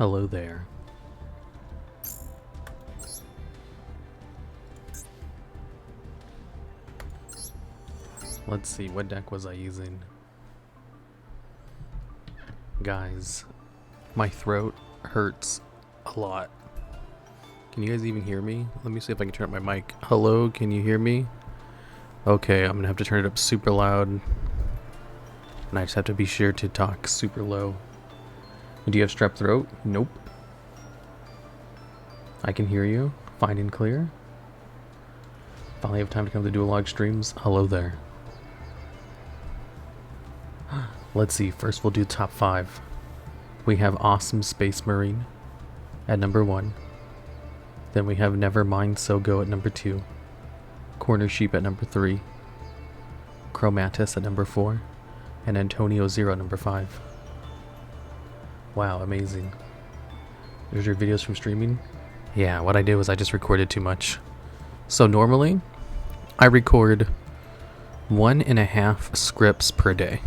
Hello there. Let's see, what deck was I using? Guys, my throat hurts a lot. Can you guys even hear me? Let me see if I can turn up my mic. Hello, can you hear me? Okay, I'm gonna have to turn it up super loud. And I just have to be sure to talk super low. Do you have strep throat? Nope. I can hear you, fine and clear. Finally have time to come to TheDuelLogs streams. Hello there. Let's see, first we'll do top 5. We have Awesome Space Marine at number 1. Then we have Never Mind So Go at number 2. Corner Sheep at number 3. Chromatus at number 4. And Antonio Zero at number 5. Wow, amazing. There's your videos from streaming? Yeah, what I did was I just recorded too much. So normally, I record 1.5 scripts per day.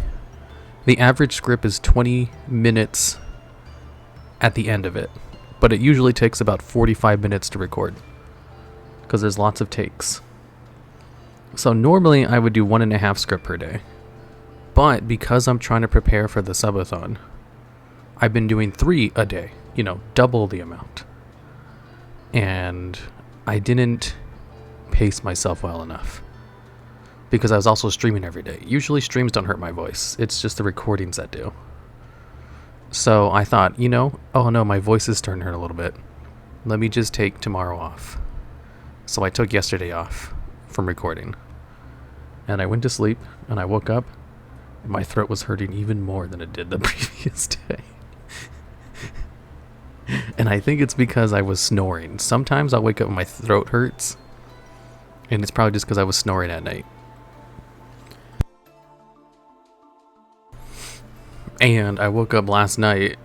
The average script is 20 minutes at the end of it, but it usually takes about 45 minutes to record because there's lots of takes. So normally I would do 1.5 script per day, but because I'm trying to prepare for the subathon, I've been doing 3 a day, double the amount. And I didn't pace myself well enough because I was also streaming every day. Usually streams don't hurt my voice. It's just the recordings that do. So I thought, oh no, my voice is starting to hurt a little bit. Let me just take tomorrow off. So I took yesterday off from recording. And I went to sleep and I woke up and my throat was hurting even more than it did the previous day. And I think it's because I was snoring. Sometimes I'll wake up and my throat hurts. And it's probably just because I was snoring at night. And I woke up last night,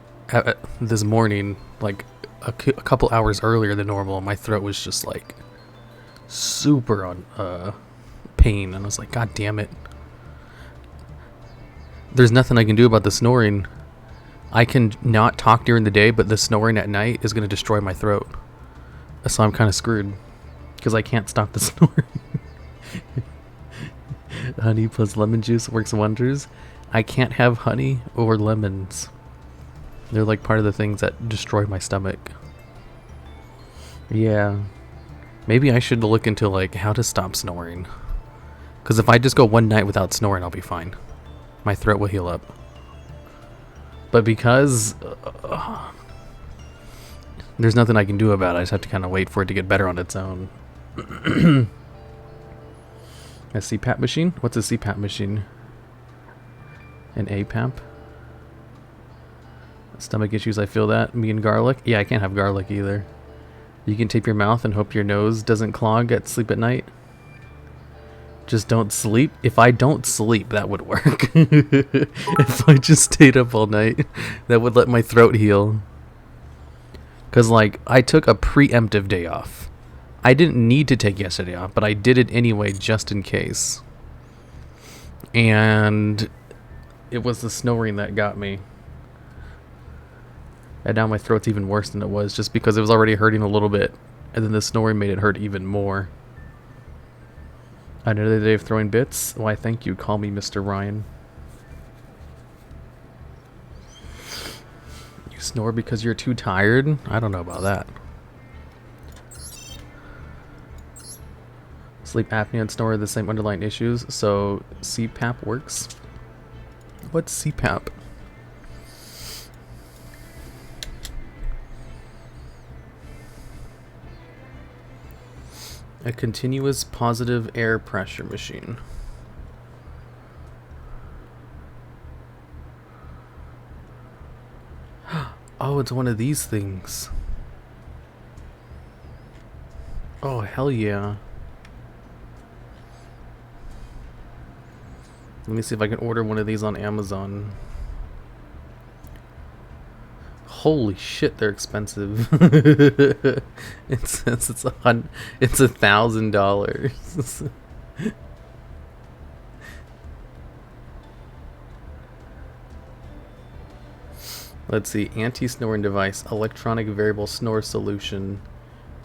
this morning, like a couple hours earlier than normal. And my throat was just like super on pain. And I was like, God damn it. There's nothing I can do about the snoring. I can not talk during the day, but the snoring at night is going to destroy my throat. So I'm kind of screwed because I can't stop the snoring. Honey plus lemon juice works wonders. I can't have honey or lemons. They're like part of the things that destroy my stomach. Yeah. Maybe I should look into like how to stop snoring. Because if I just go one night without snoring, I'll be fine. My throat will heal up. But because there's nothing I can do about it, I just have to kind of wait for it to get better on its own. A CPAP machine? What's a CPAP machine? An APAP? Stomach issues, I feel that. Me and garlic? Yeah, I can't have garlic either. You can tape your mouth and hope your nose doesn't clog at sleep at night. Just don't sleep. If I don't sleep, that would work. If I just stayed up all night, that would let my throat heal. Because, like, I took a preemptive day off. I didn't need to take yesterday off, but I did it anyway just in case. And it was the snoring that got me. And now my throat's even worse than it was just because it was already hurting a little bit. And then the snoring made it hurt even more. Another day of throwing bits? Why, thank you. Call me Mr. Ryan. You snore because you're too tired? I don't know about that. Sleep apnea and snore are the same underlying issues, so CPAP works. What's CPAP? A continuous positive air pressure machine. Oh, it's one of these things. Oh, hell yeah. Let me see if I can order one of these on Amazon. Holy shit, they're expensive. It says it's $1,000. Let's see. Anti-snoring device. Electronic variable snore solution.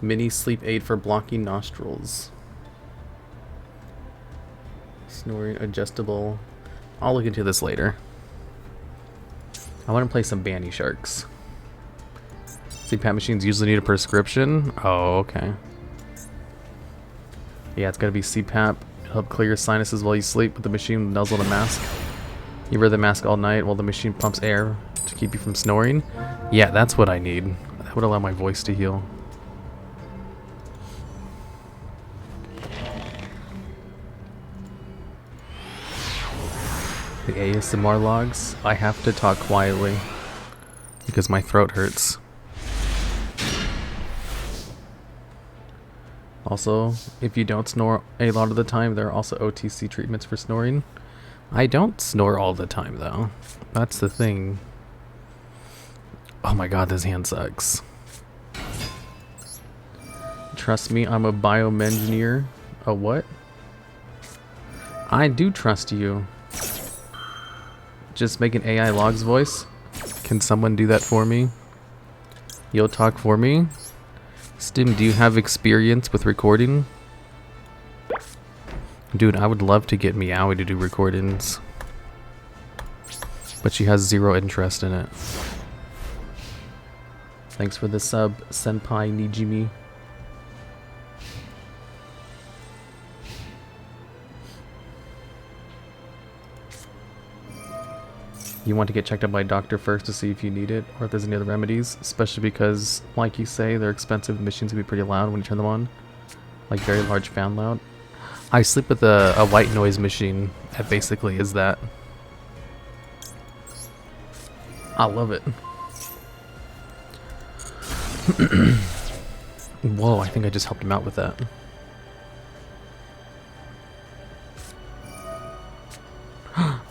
Mini sleep aid for blocking nostrils. Snoring adjustable. I'll look into this later. I want to play some Banny Sharks. CPAP machines usually need a prescription. Oh, okay. Yeah, it's gotta be CPAP. Help clear your sinuses while you sleep with the machine nuzzle the mask. You wear the mask all night while the machine pumps air to keep you from snoring. Yeah, that's what I need. That would allow my voice to heal. The ASMR logs. I have to talk quietly because my throat hurts. Also, if you don't snore a lot of the time, there are also OTC treatments for snoring. I don't snore all the time, though. That's the thing. Oh my god, this hand sucks. Trust me, I'm a bioengineer. A what? I do trust you. Just make an AI logs voice. Can someone do that for me? You'll talk for me? Stim, do you have experience with recording? Dude, I would love to get Meowie to do recordings. But she has zero interest in it. Thanks for the sub, Senpai Nijimi. You want to get checked out by a doctor first to see if you need it or if there's any other remedies, especially because, like you say, they're expensive. The machines can be pretty loud when you turn them on, like very large fan loud. I sleep with a white noise machine that basically is that. I love it. Whoa, I think I just helped him out with that.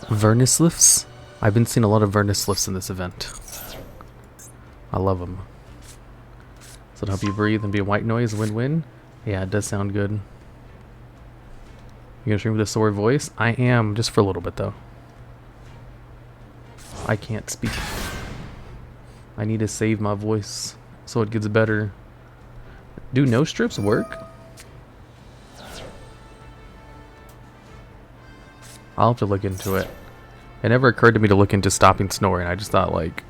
Vernislifts? I've been seeing a lot of Vernislifts in this event. I love them. So it'll help you breathe and be a white noise, win-win. Yeah, it does sound good. You gonna stream with a sore voice? I am, just for a little bit though. I can't speak. I need to save my voice so it gets better. Do nose strips work? I'll have to look into it. It never occurred to me to look into stopping snoring. I just thought, like,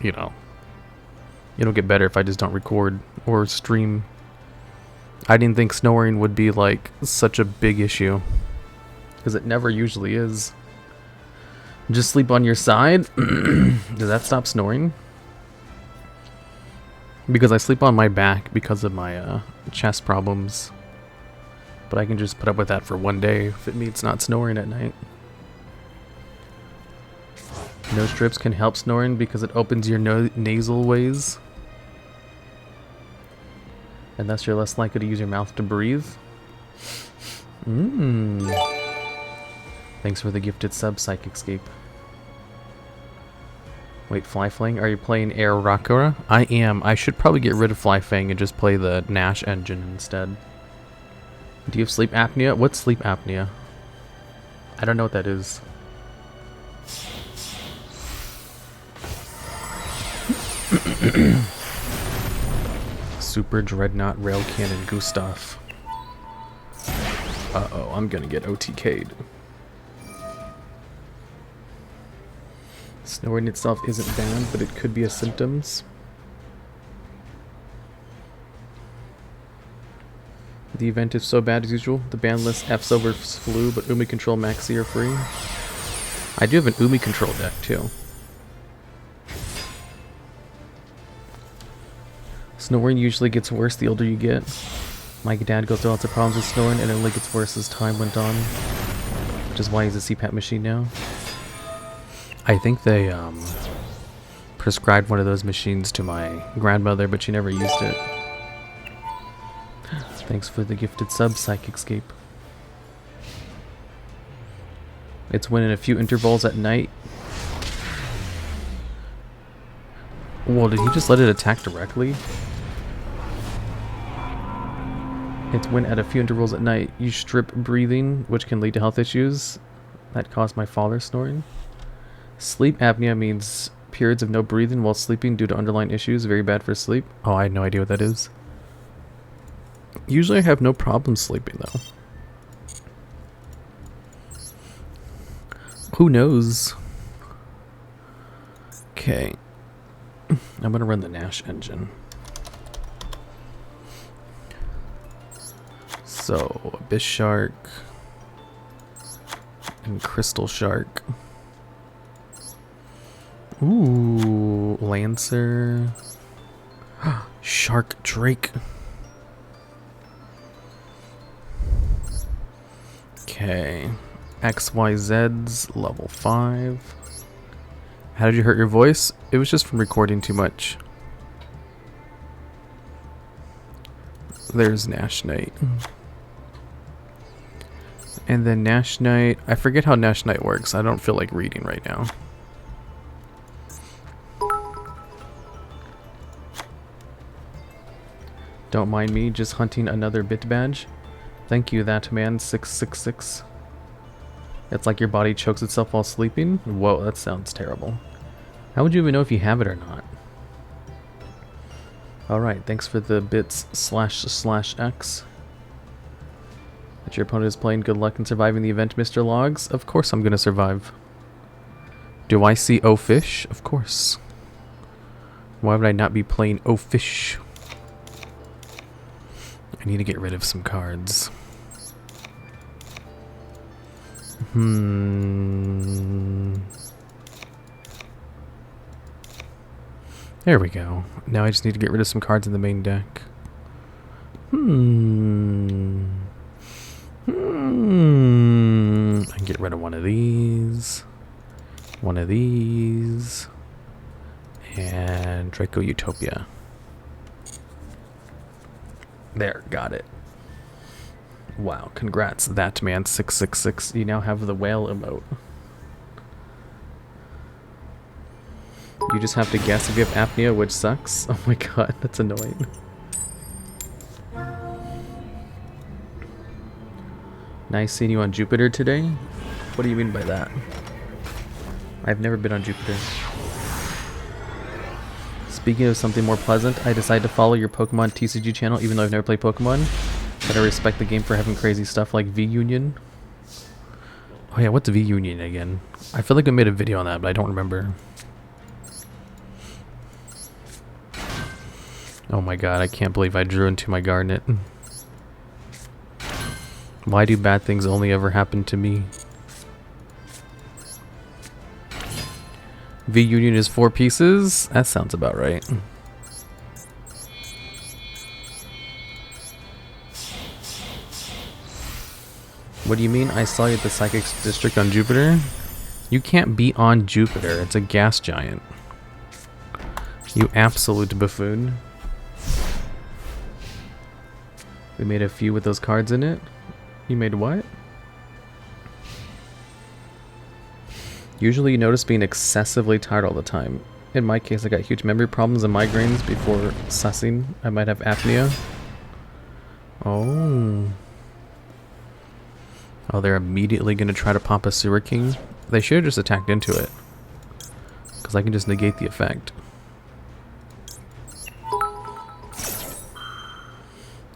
you know, it'll get better if I just don't record or stream. I didn't think snoring would be, like, such a big issue. Because it never usually is. Just sleep on your side. Does that stop snoring? Because I sleep on my back because of my chest problems. But I can just put up with that for one day if it means not snoring at night. Nose strips can help snoring because it opens your nasal ways. And thus you're less likely to use your mouth to breathe. Thanks for the gifted sub, Psychicscape. Wait, Fly Flang? Are you playing Air Rakura? I am. I should probably get rid of Fly Fang and just play the Nash engine instead. Do you have sleep apnea? What's sleep apnea? I don't know what that is. Super Dreadnought Rail Cannon Gustav. Uh-oh, I'm gonna get OTK'd. Snoring itself isn't bad, but it could be a symptoms. The event is so bad as usual. The ban lists F's over flu, but Umi Control Maxi are free. I do have an Umi Control deck too. Snoring usually gets worse the older you get. My dad goes through lots of problems with snoring and it only gets worse as time went on. Which is why he's a CPAP machine now. I think they prescribed one of those machines to my grandmother, but she never used it. Thanks for the gifted sub, Psychicscape. It's when in a few intervals at night. Whoa, did he just let it attack directly? It's when at a few intervals at night you strip breathing, which can lead to health issues. That caused my father snoring. Sleep apnea means periods of no breathing while sleeping due to underlying issues. Very bad for sleep. Oh, I had no idea what that is. Usually I have no problem sleeping though. Who knows? Okay. I'm gonna run the Nash engine. So, Abyss Shark and Crystal Shark. Ooh, Lancer. Shark Drake. Okay. XYZ's level 5. How did you hurt your voice? It was just from recording too much. There's Nash Knight. And then Nash Knight. I forget how Nash Knight works. I don't feel like reading right now. Don't mind me, just hunting another bit badge. Thank you, that man 666. It's like your body chokes itself while sleeping? Whoa, that sounds terrible. How would you even know if you have it or not? Alright, thanks for the bits //X. That your opponent is playing. Good luck in surviving the event, Mr. Logs. Of course I'm gonna survive. Do I see O Fish? Of course. Why would I not be playing O Fish? I need to get rid of some cards. There we go. Now I just need to get rid of some cards in the main deck. I can get rid of one of these. One of these. And Draco Utopia. There, got it. Wow, congrats, that man 666. You now have the whale emote. You just have to guess if you have apnea, which sucks. Oh my god, that's annoying. Nice seeing you on Jupiter today. What do you mean by that? I've never been on Jupiter. Speaking of something more pleasant, I decided to follow your Pokemon TCG channel even though I've never played Pokemon. But I respect the game for having crazy stuff like V-Union. Oh yeah, what's V-Union again? I feel like I made a video on that, but I don't remember. Oh my god, I can't believe I drew into my Garnet. Why do bad things only ever happen to me? V-Union is 4 pieces? That sounds about right. What do you mean? I saw you at the Psychic District on Jupiter? You can't be on Jupiter. It's a gas giant. You absolute buffoon. We made a few with those cards in it. You made what? Usually you notice being excessively tired all the time. In my case, I got huge memory problems and migraines before sussing. I might have apnea. Oh. Oh, they're immediately going to try to pop a Sewer King? They should have just attacked into it. Because I can just negate the effect.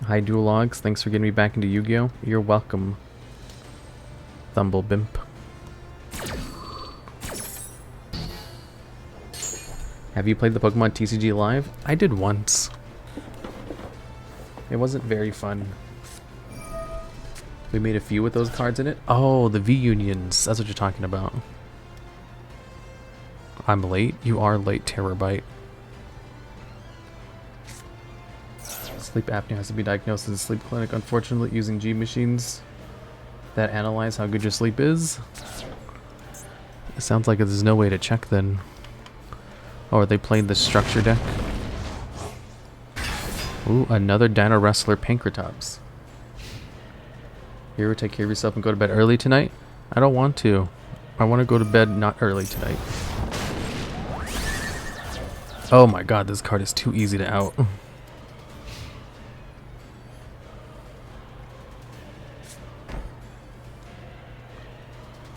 Hi, TheDuelLogs. Thanks for getting me back into Yu-Gi-Oh! You're welcome, Thumblebimp. Have you played the Pokemon TCG Live? I did once. It wasn't very fun. We made a few with those cards in it. Oh, the V-Unions. That's what you're talking about. I'm late? You are late, Terabyte. Sleep apnea has to be diagnosed in a sleep clinic. Unfortunately, using G machines that analyze how good your sleep is. It sounds like there's no way to check then. Oh, are they playing the structure deck? Ooh, another Dino Wrestler Pankratops. Here, take care of yourself and go to bed early tonight? I don't want to. I want to go to bed not early tonight. Oh my god, this card is too easy to out.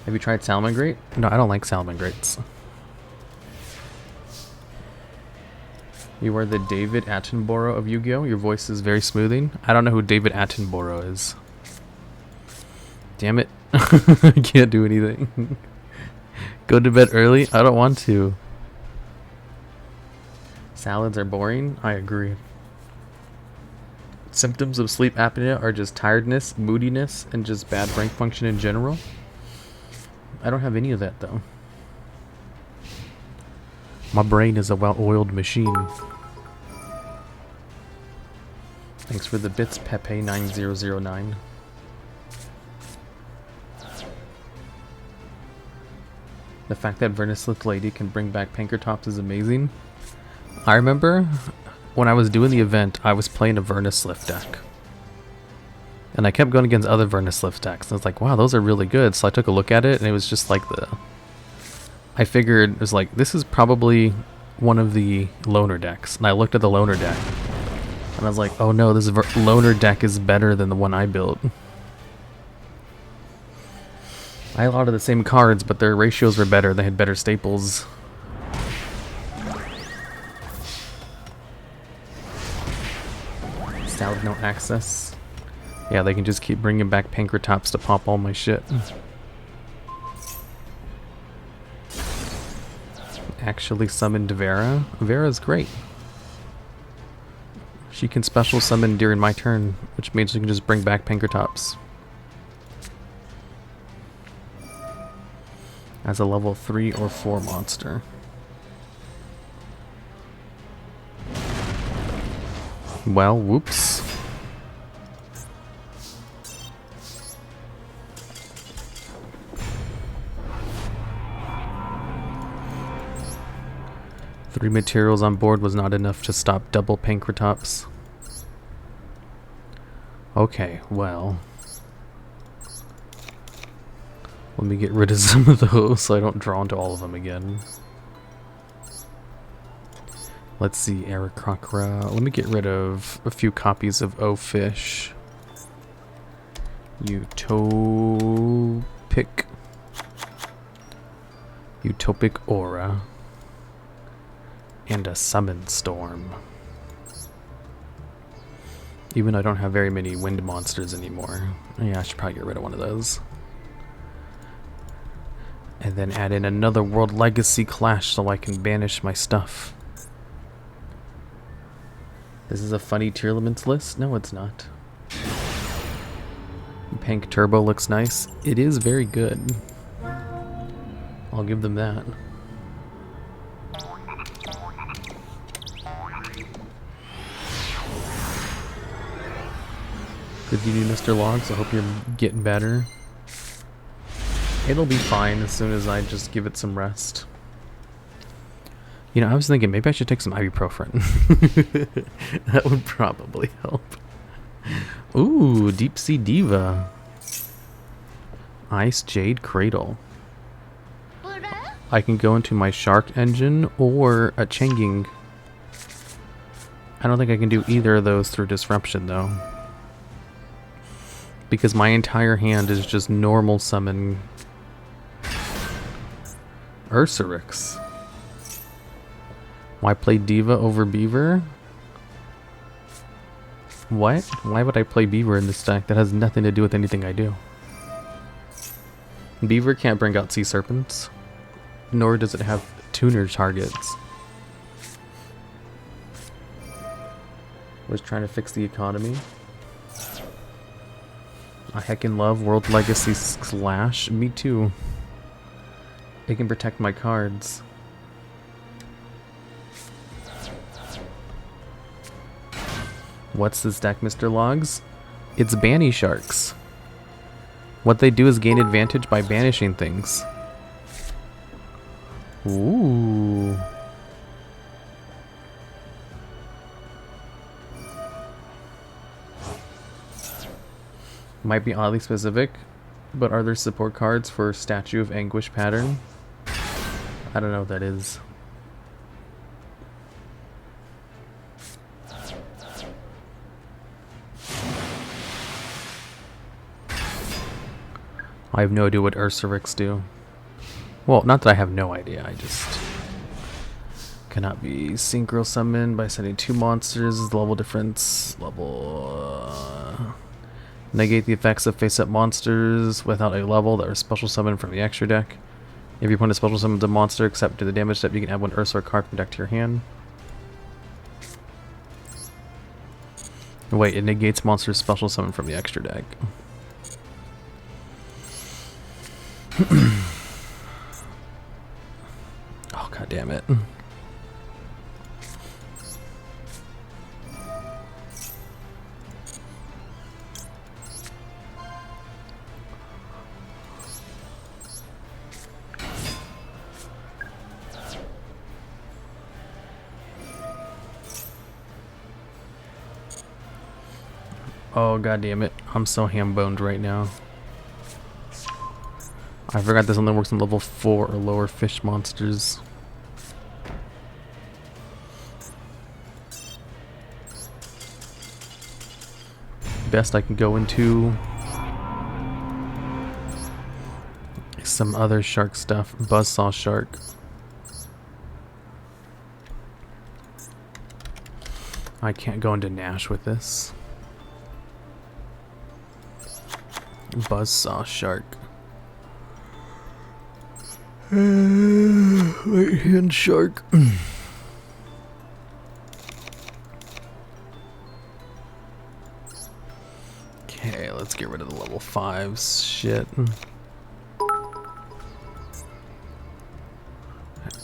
Have you tried Salamangreat? No, I don't like Salamangreats. You are the David Attenborough of Yu-Gi-Oh! Your voice is very smoothing. I don't know who David Attenborough is. Damn it. I can't do anything. Go to bed early? I don't want to. Salads are boring? I agree. Symptoms of sleep apnea are just tiredness, moodiness, and just bad brain function in general. I don't have any of that though. My brain is a well-oiled machine. Thanks for the bits, Pepe9009. The fact that Vernislift Lady can bring back Pankratops is amazing. I remember when I was doing the event, I was playing a Vernislift deck. And I kept going against other Vernislift decks. And I was like, wow, those are really good. So I took a look at it, and it was just like I figured, it was like, this is probably one of the loner decks. And I looked at the loner deck. And I was like, oh no, this loner deck is better than the one I built. I had a lot of the same cards, but their ratios were better. They had better staples. Salad no access. Yeah, they can just keep bringing back Pankratops to pop all my shit. Actually summoned Vera. Vera's great. She can special summon during my turn, which means she can just bring back Pankratops. As a level 3 or 4 monster. Well, whoops. Three materials on board was not enough to stop double Pankratops. Okay, well. Let me get rid of some of those so I don't draw into all of them again. Let's see, Aarakocra. Let me get rid of a few copies of O-Fish. Utopic Aura. And a Summon Storm. Even though I don't have very many wind monsters anymore. Yeah, I should probably get rid of one of those. And then add in another World Legacy Clash so I can banish my stuff. This is a funny tier elements list? No, it's not. Pank Turbo looks nice. It is very good. I'll give them that. Good evening, Mr. Logs. I hope you're getting better. It'll be fine as soon as I just give it some rest. You know, I was thinking maybe I should take some ibuprofen. That would probably help. Ooh, Deep Sea Diva. Ice Jade Cradle. I can go into my Shark Engine or a Changing. I don't think I can do either of those through Disruption though. Because my entire hand is just normal summon Ursurix. Why play Diva over Beaver? What? Why would I play Beaver in this deck? That has nothing to do with anything I do. Beaver can't bring out Sea Serpents. Nor does it have tuner targets. Was trying to fix the economy. I heckin' love World Legacy Slash. Me too. It can protect my cards. What's this deck, Mr. Logs? It's Banny Sharks. What they do is gain advantage by banishing things. Ooh. Might be oddly specific, but are there support cards for Statue of Anguish pattern? I don't know what that is. I have no idea what Ursurix do. Well, not that I have no idea, I just Cannot be synchro summoned by sending 2 monsters. The level difference. Negate the effects of face-up monsters without a level that are special summoned from the extra deck. If your opponent special summons a monster except to the damage step, you can add 1 Ursula card from deck to your hand. Wait, it negates monsters special summon from the extra deck. Oh, god damn it. Oh god damn it. I'm so ham-boned right now. I forgot this only works on level 4 or lower fish monsters. Best I can go into some other shark stuff. Buzzsaw shark. I can't go into Nash with this. Buzzsaw shark. Right hand shark. Okay, let's get rid of the level 5s shit.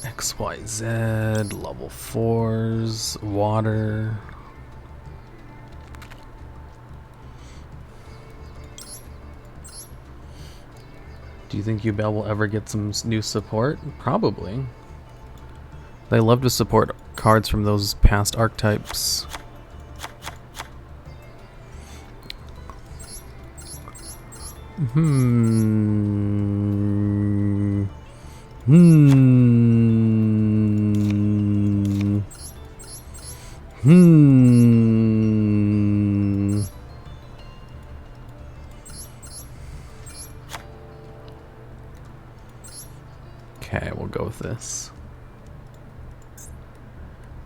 XYZ, level 4s, water. Do you think Yugioh will ever get some new support? Probably. They love to support cards from those past archetypes. Okay, we'll go with this.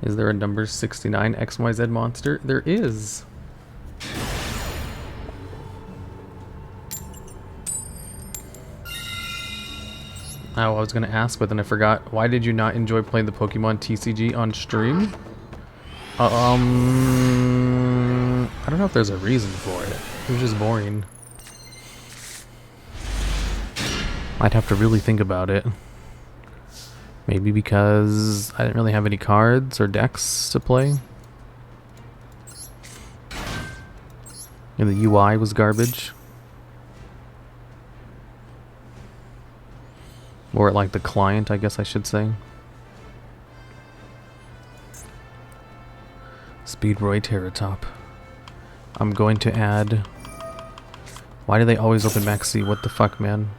Is there a number 69 XYZ monster? There is. Oh, I was gonna ask, but then I forgot. Why did you not enjoy playing the Pokemon TCG on stream? I don't know if there's a reason for it. It was just boring. I'd have to really think about it. Maybe because I didn't really have any cards or decks to play. And the UI was garbage. Or like the client, I guess I should say. Speedroy Terratop. I'm going to add... Why do they always open Maxi? What the fuck, man?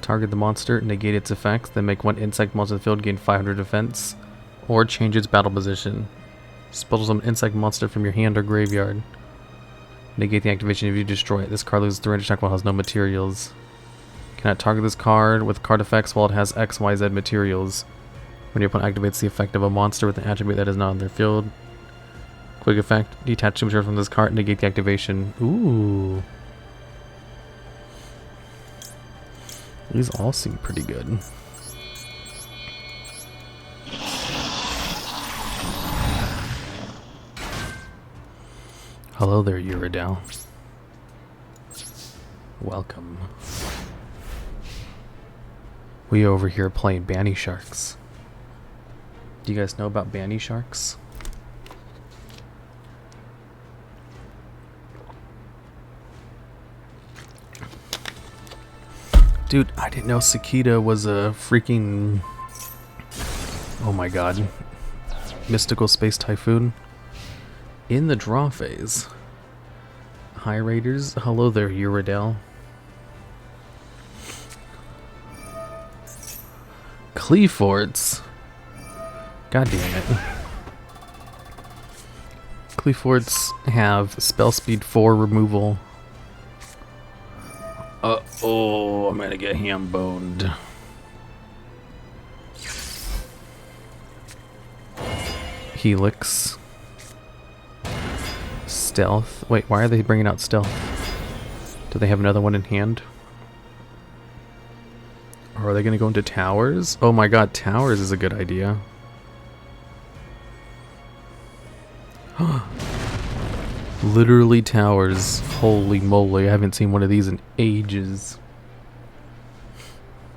Target the monster, negate its effects, then make 1 insect monster in the field gain 500 defense, or change its battle position. Special summon insect monster from your hand or graveyard. Negate the activation if you destroy it. This card loses 300 attack while it has no materials. Cannot target this card with card effects while it has XYZ materials. When your opponent activates the effect of a monster with an attribute that is not on their field. Quick effect, detach 2 materials from this card, negate the activation. Ooh. These all seem pretty good. Hello there, Yugioh. Welcome. We over here playing Banny Sharks. Do you guys know about Banny Sharks? Dude, I didn't know Cicada was a freaking... Oh my god. Mystical Space Typhoon. In the draw phase. Hi Raiders. Hello there, Yugioh. Cleaforts. God damn it. Cleaforts have spell speed 4 removal. Oh, I'm gonna get ham-boned. Helix. Stealth. Wait, why are they bringing out stealth? Do they have another one in hand? Or are they gonna go into towers? Oh my god, towers is a good idea. Literally towers. Holy moly, I haven't seen one of these in ages.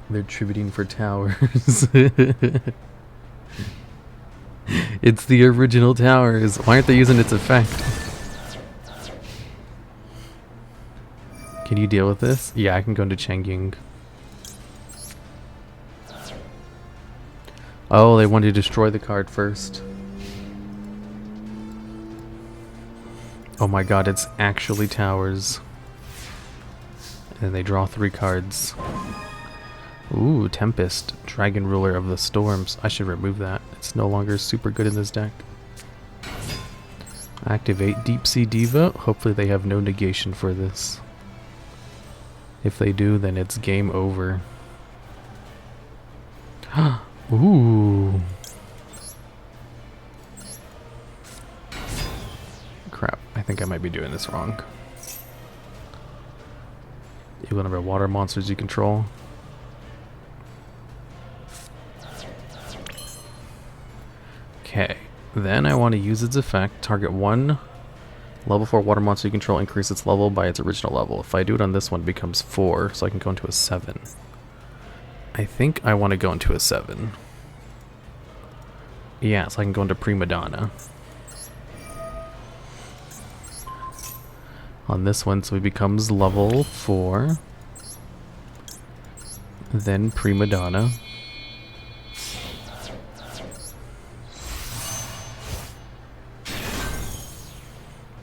They're tributing for towers. It's the original towers. Why aren't they using its effect? Can you deal with this? Yeah, I can go into Changying. Oh, they want to destroy the card first. Oh my god, it's actually towers. And they draw 3 cards. Ooh, Tempest. Dragon Ruler of the Storms. I should remove that. It's no longer super good in this deck. Activate Deep Sea Diva. Hopefully they have no negation for this. If they do, then it's game over. Ooh. Crap, I think I might be doing this wrong. Equal number of water monsters you control. Okay, then I want to use its effect. Target 1 level 4 water monster you control, increase its level by its original level. If I do it on this one, it becomes 4, so I can go into a 7. I think I want to go into a 7. Yeah, so I can go into Prima Donna. On this one, so it becomes level 4. Then Prima Donna.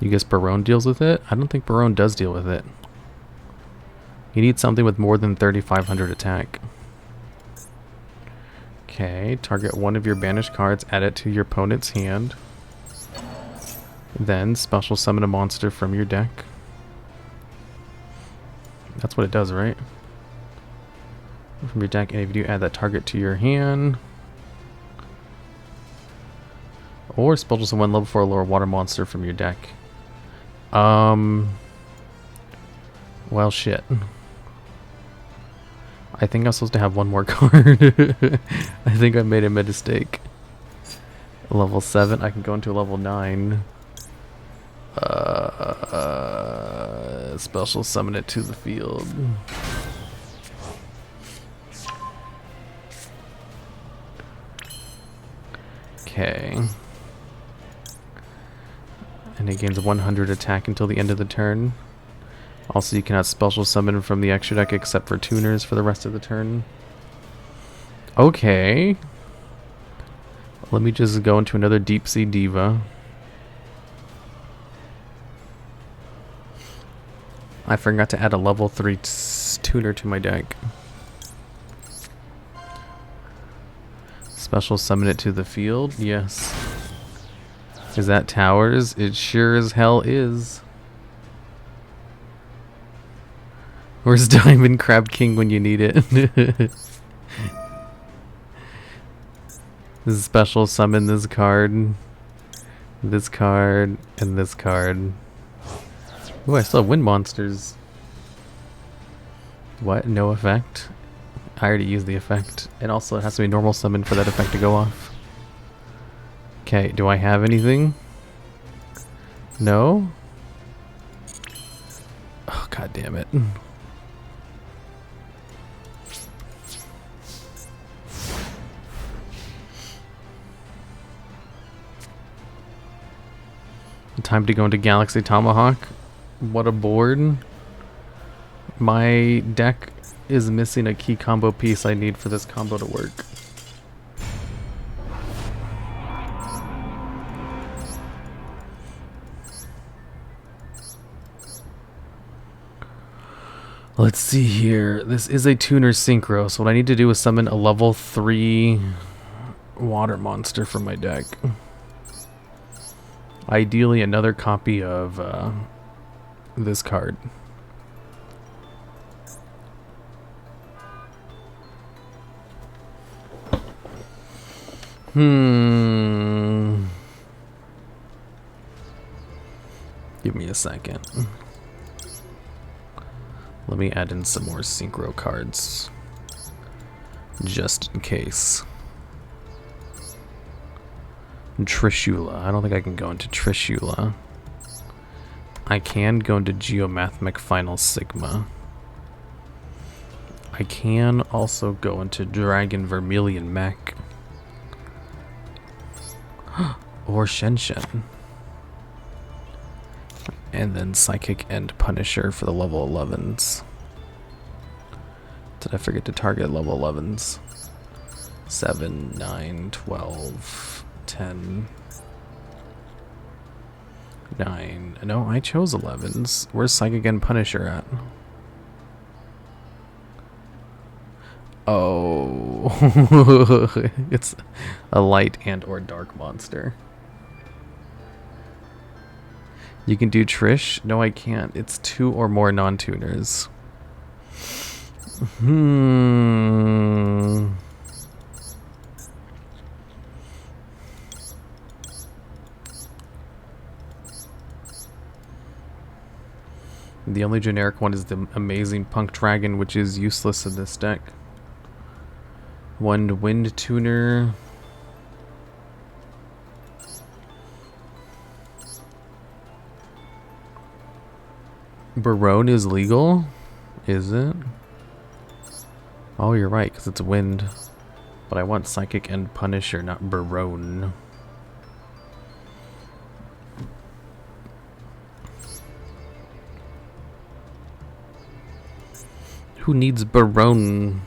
You guess Barone deals with it? I don't think Barone does deal with it. You need something with more than 3,500 attack. Okay, target 1 of your banished cards, add it to your opponent's hand. Then special summon a monster from your deck. That's what it does, right? From your deck, and if you do, add that target to your hand. Or special summon 1 level 4 lower water monster from your deck. Well, shit. I think I'm supposed to have 1 more card. I think I made a mistake. Level 7, I can go into level 9. Special summon it to the field. Okay. And it gains 100 attack until the end of the turn. Also, you cannot special summon from the extra deck except for tuners for the rest of the turn. Okay. Let me just go into another Deep Sea Diva. I forgot to add a level 3 tuner to my deck. Special summon it to the field? Yes. Is that towers? It sure as hell is. Where's Diamond Crab King when you need it? This is special summon this card, and this card. Ooh, I still have wind monsters. What? No effect? I already used the effect. And also it has to be normal summon for that effect to go off. Okay, do I have anything? No? Oh, god damn it. Time to go into Galaxy Tomahawk. What a board. My deck is missing a key combo piece I need for this combo to work. Let's see here. This is a tuner synchro, so what I need to do is summon a level 3 water monster from my deck. Ideally, another copy of this card. Give me a second. Let me add in some more synchro cards, just in case. Trishula. I don't think I can go into Trishula. I can go into Geomathemic Final Sigma. I can also go into Dragon Vermilion Mech. Or Shenshen. And then Psychic and Punisher for the level 11s. Did I forget to target level 11s? 7, 9, 12, 10, 9. No, I chose 11s. Where's Psychic and Punisher at? Oh. It's a light and or dark monster. You can do Trish? No, I can't. It's 2 or more non-tuners. The only generic one is the amazing Punk Dragon, which is useless in this deck. 1 Wind Tuner. Barone is legal? Is it? Oh, you're right, because it's wind. But I want Psychic and Punisher, not Barone. Who needs Barone?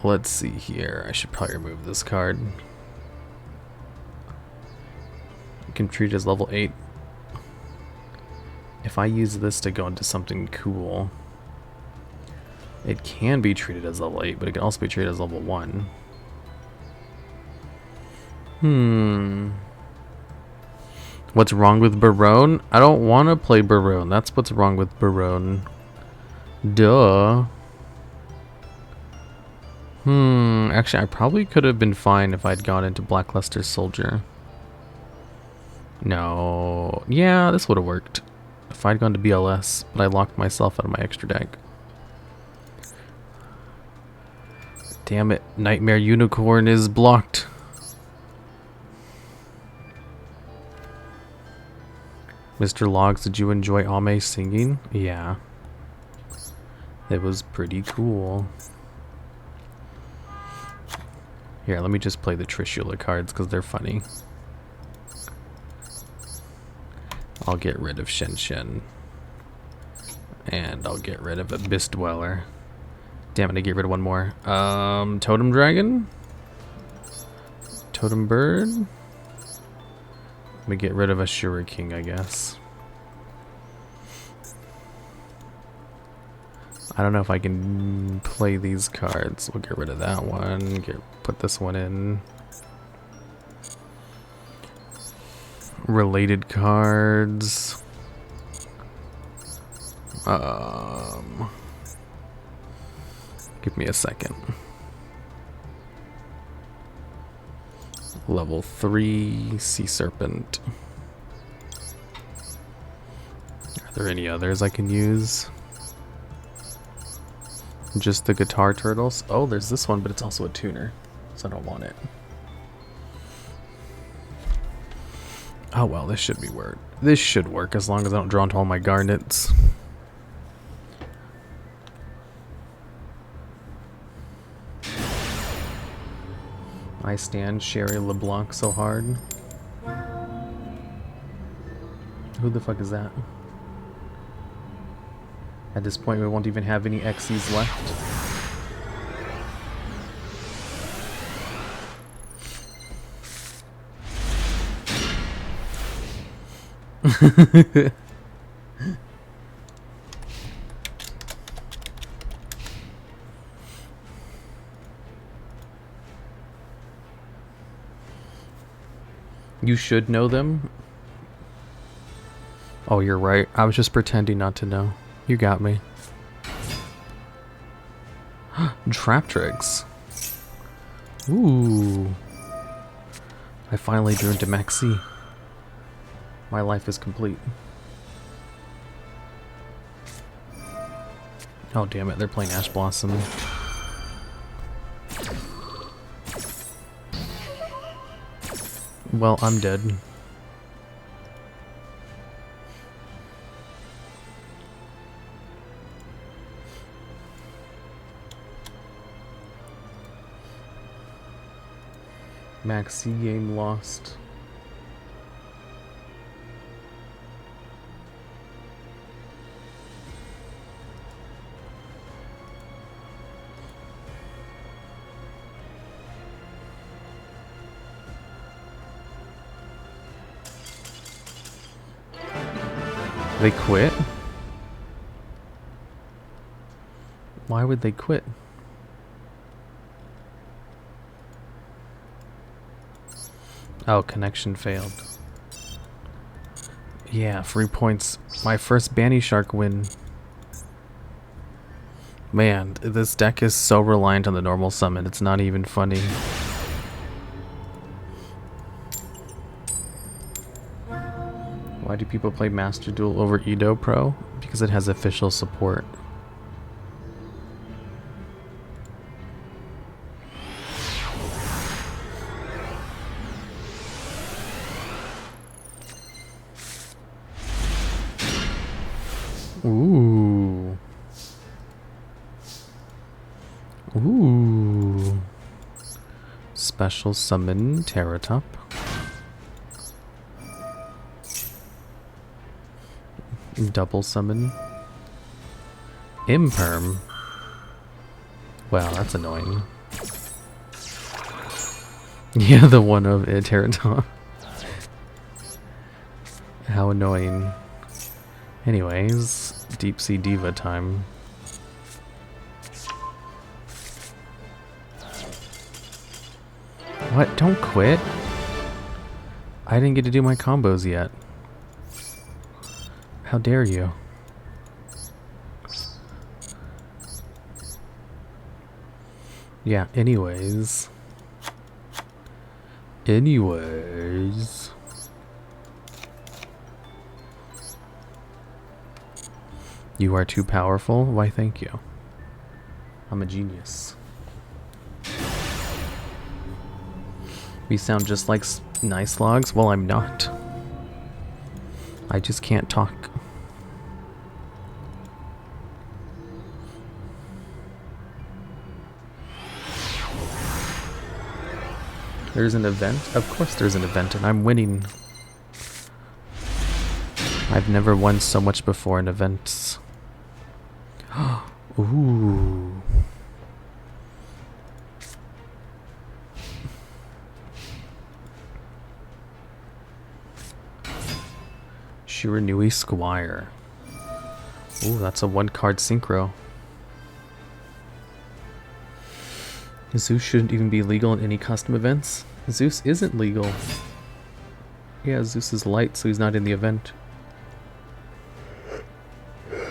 Let's see here. I should probably remove this card. You can treat it as level 8. If I use this to go into something cool, it can be treated as level 8, but it can also be treated as level 1. What's wrong with Barone? I don't want to play Barone. That's what's wrong with Barone. Duh. Actually, I probably could have been fine if I'd gone into Blackluster Soldier. No. Yeah, this would have worked. If I'd gone to BLS, but I locked myself out of my extra deck. Damn it, Nightmare Unicorn is blocked. Mr. Logs, did you enjoy Ame singing? Yeah. It was pretty cool. Here, let me just play the Trishula cards because they're funny. I'll get rid of Shenshen. And I'll get rid of Abyss Dweller. Damn it, I get rid of one more. Totem Dragon? Totem Bird? Let me get rid of Ashura King, I guess. I don't know if I can play these cards. We'll get rid of that one. Put this one in. Related cards. Give me a second. Level 3 Sea Serpent. Are there any others I can use? Just the Guitar Turtles? Oh, there's this one, but it's also a tuner, so I don't want it. Oh well, this should be weird. This should work as long as I don't draw into all my garnets. I stand Sherry LeBlanc so hard. Who the fuck is that? At this point, we won't even have any Xyz left. You should know them. Oh, you're right. I was just pretending not to know. You got me. Trap tricks. Ooh. I finally drew into Maxi. My life is complete. Oh, damn it. They're playing Ash Blossom. Well, I'm dead. Maxi game lost. They quit? Why would they quit? Oh, connection failed. Yeah, free points. My first Banny Shark win. Man, this deck is so reliant on the normal summon, it's not even funny. Why do people play Master Duel over Yugioh Pro? Because it has official support. Ooh. Ooh. Special summon Terratop. Double summon. Imperm. Wow, that's annoying. Yeah, the one of it, Terratop. How annoying. Anyways, Deep Sea Diva time. What? Don't quit? I didn't get to do my combos yet. How dare you? Yeah, anyways. You are too powerful? Why, thank you. I'm a genius. We sound just like nice logs? Well, I'm not. I just can't talk. There's an event? Of course there's an event, and I'm winning. I've never won so much before in events. Ooh. Shiranui Squire. Ooh, that's a one-card synchro. Zeus shouldn't even be legal in any custom events. Zeus isn't legal. Yeah, Zeus is light, so he's not in the event.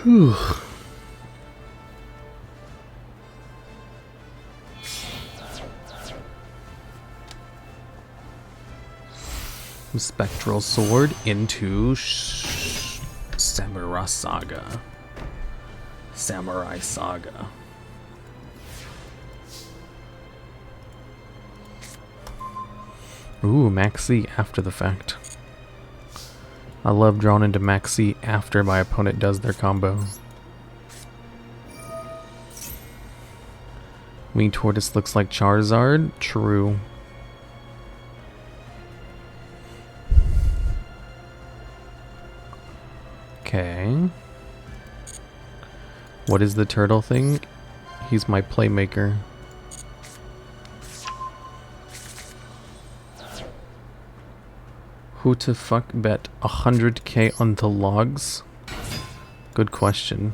Whew. Spectral Sword into Samurai Saga. Samurai Saga. Ooh, Maxi after the fact. I love drawing into Maxi after my opponent does their combo. Winged Tortoise looks like Charizard? True. Okay. What is the turtle thing? He's my playmaker. Who to fuck bet 100k on the logs? Good question.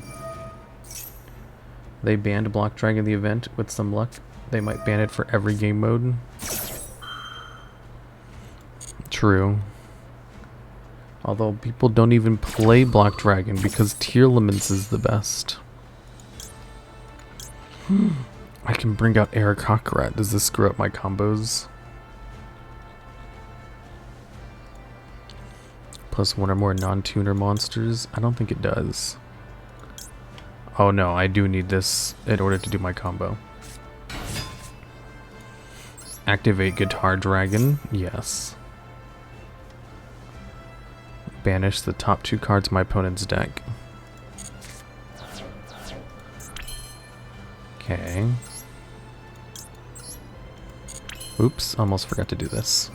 They banned Block Dragon the event. With some luck, they might ban it for every game mode. True. Although people don't even play Black Dragon because Tearlaments is the best. I can bring out Eric Hawkrat. Does this screw up my combos? Plus one or more non-tuner monsters? I don't think it does. Oh no, I do need this in order to do my combo. Activate Guitar Dragon. Yes. Banish the top 2 cards of my opponent's deck. Okay. Oops, almost forgot to do this.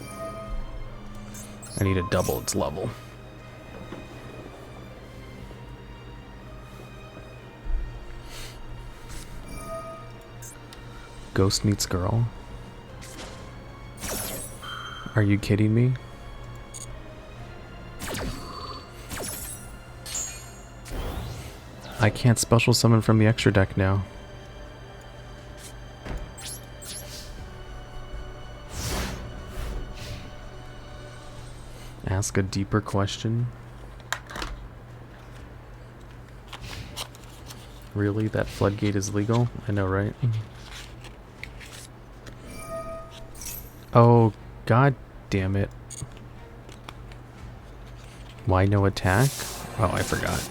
I need to double its level. Ghost meets girl. Are you kidding me? I can't special summon from the extra deck now. Ask a deeper question. Really? That floodgate is legal? I know, right? Oh, god damn it. Why no attack? Oh, I forgot.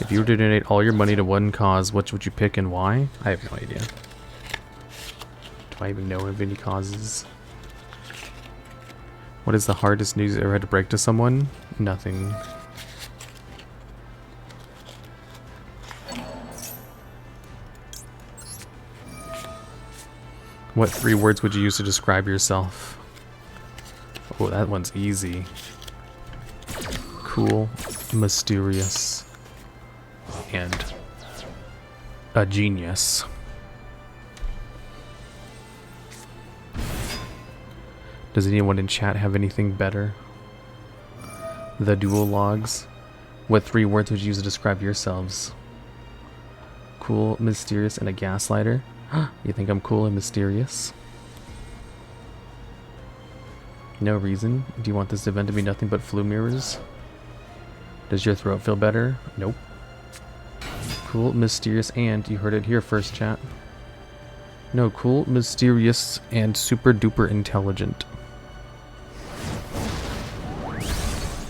If you were to donate all your money to one cause, which would you pick and why? I have no idea. Do I even know of any causes? What is the hardest news you ever had to break to someone? Nothing. What 3 words would you use to describe yourself? Oh, that one's easy. Cool, mysterious, and a genius. Does anyone in chat have anything better? TheDuelLogs. What 3 words would you use to describe yourselves? Cool, mysterious, and a gaslighter? You think I'm cool and mysterious? No reason. Do you want this event to be nothing but flu mirrors? Does your throat feel better? Nope. Cool, mysterious, and you heard it here first, chat. No, cool, mysterious, and super duper intelligent.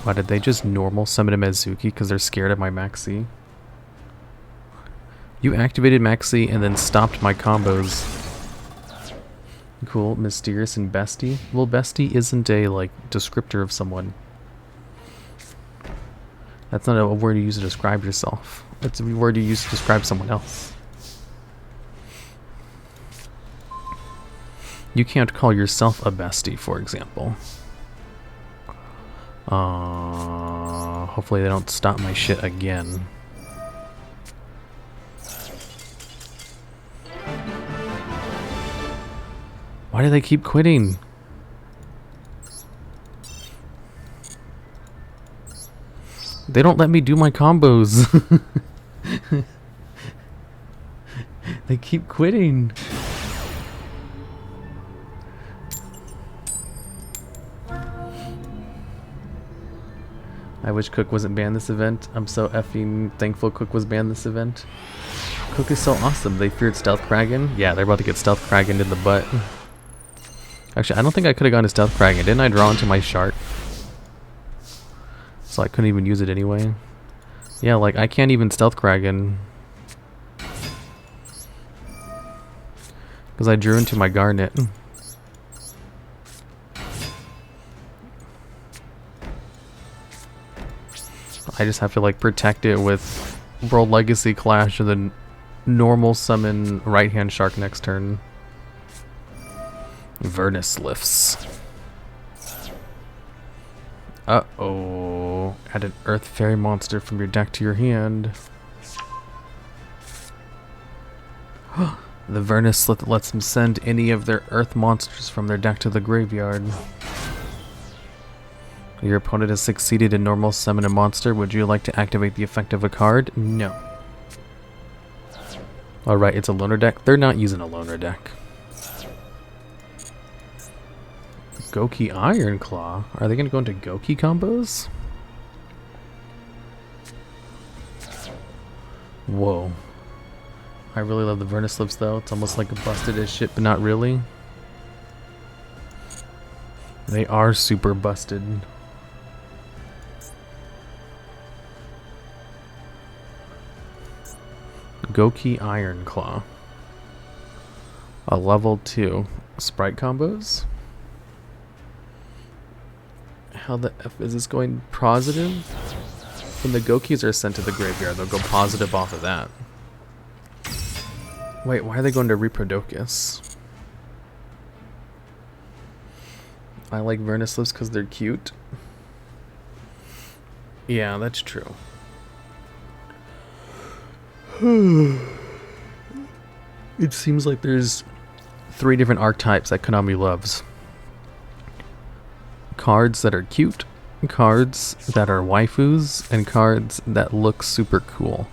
Why did they just normal summon a Mezuki because they're scared of my Maxi? You activated Maxi and then stopped my combos. Cool, mysterious, and bestie. Well, bestie isn't a, like, descriptor of someone. That's not a word you use to describe yourself. It's a word you use to describe someone else. You can't call yourself a bestie, for example. Hopefully they don't stop my shit again. Why do they keep quitting? They don't let me do my combos. They keep quitting. I wish Cook wasn't banned this event. I'm so effing thankful Cook was banned this event. Cook is so awesome. They feared Stealth Kragan. Yeah, they're about to get Stealth Kragan in the butt. Actually, I don't think I could have gone to Stealth Kragan. Didn't I draw into my shark? So I couldn't even use it anyway. Yeah, like, I can't even Stealth Kragan. Because I drew into my Garnet. I just have to, like, protect it with World Legacy Clash and then normal summon right-hand shark next turn. Vernus lifts. Uh-oh. Add an Earth Fairy monster from your deck to your hand. The Vernus Slith lets them send any of their Earth monsters from their deck to the graveyard. Your opponent has succeeded in normal summon a monster. Would you like to activate the effect of a card? No. Alright, it's a loner deck. They're not using a loner deck. Goki Iron Claw. Are they going to go into Goki combos? Whoa. I really love the Vernislips though. It's almost like a busted as shit, but not really. They are super busted. Goki Iron Claw. A level 2. Sprite combos? How the F is this going positive? When the Gokis are sent to the graveyard, they'll go positive off of that. Wait, why are they going to Reprodokus? I like Vernislips because they're cute. Yeah, that's true. It seems like there's 3 different archetypes that Konami loves. Cards that are cute, cards that are waifus, and cards that look super cool.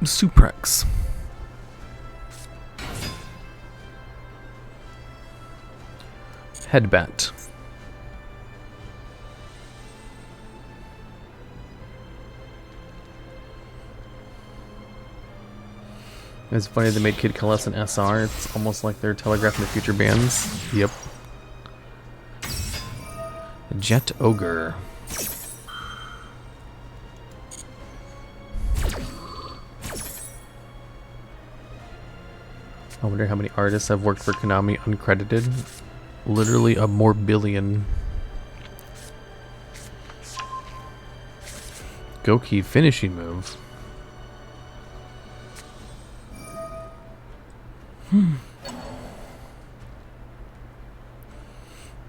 Suprex. Headbat. It's funny they made Kid Kalos an SR. It's almost like they're telegraphing the future bands. Yep. Jet Ogre. I wonder how many artists have worked for Konami uncredited. Literally a more billion. Goki finishing move.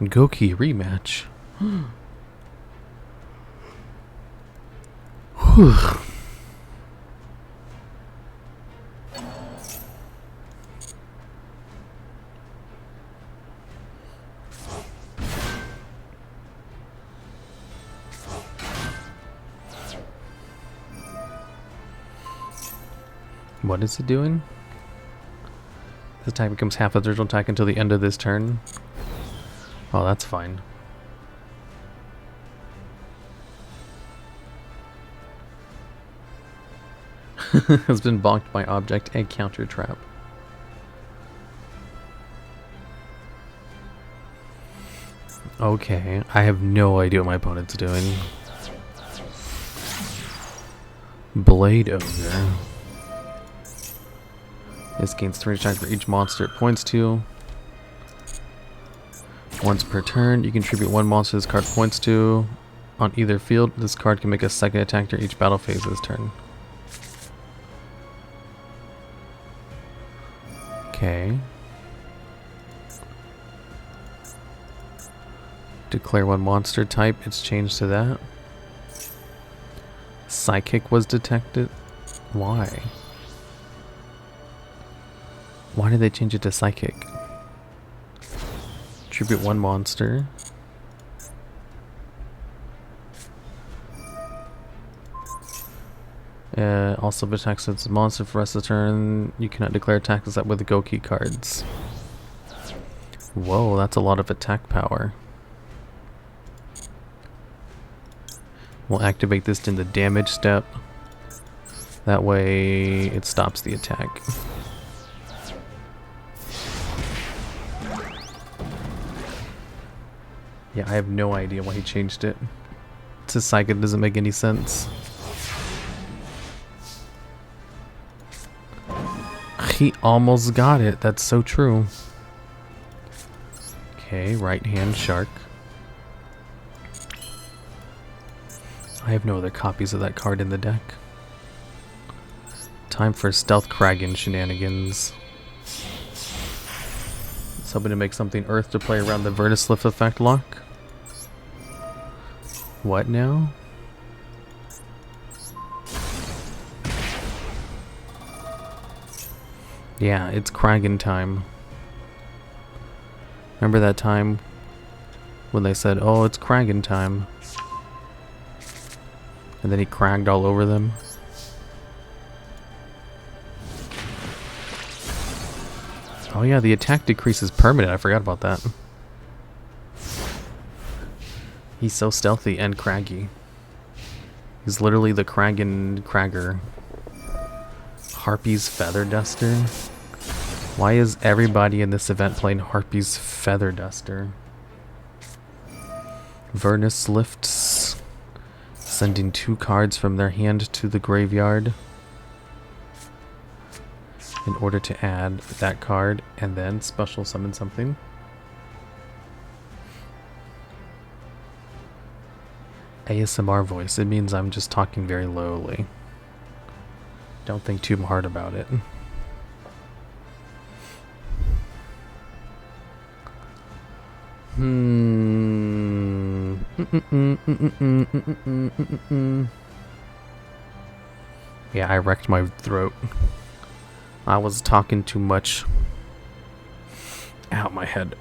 Goki rematch. What is it doing? This attack becomes half its original attack until the end of this turn. Oh, that's fine. Has been bonked by object and counter trap. Okay, I have no idea what my opponent's doing. Blade Ogre. This gains 3 attacks for each monster it points to. Once per turn, you contribute 1 monster this card points to. On either field, this card can make a second attack during each battle phase this turn. Okay. Declare 1 monster type, it's changed to that. Psychic was detected. Why? Why did they change it to Psychic? Tribute 1 monster. Also, if it attacks its monster for the rest of the turn, you cannot declare attacks except with the Goki cards. Whoa, that's a lot of attack power. We'll activate this in the damage step. That way, it stops the attack. Yeah, I have no idea why he changed it to Psychic. Doesn't make any sense. He almost got it. That's so true. Okay, right hand shark. I have no other copies of that card in the deck. Time for Stealth Kraken shenanigans. It's hoping to make something Earth to play around the Vernislips effect lock. What now? Yeah, it's Kraken time. Remember that time when they said, oh, it's Kraken time? And then he cragged all over them. Oh yeah, the attack decrease is permanent. I forgot about that. He's so stealthy and craggy. He's literally the Kragan Cragger. Harpy's Feather Duster. Why is everybody in this event playing Harpy's Feather Duster? Vernus lifts. Sending 2 cards from their hand to the graveyard. In order to add that card and then special summon something. ASMR voice. It means I'm just talking very lowly. Don't think too hard about it. Yeah, I wrecked my throat. I was talking too much. Ow, my head.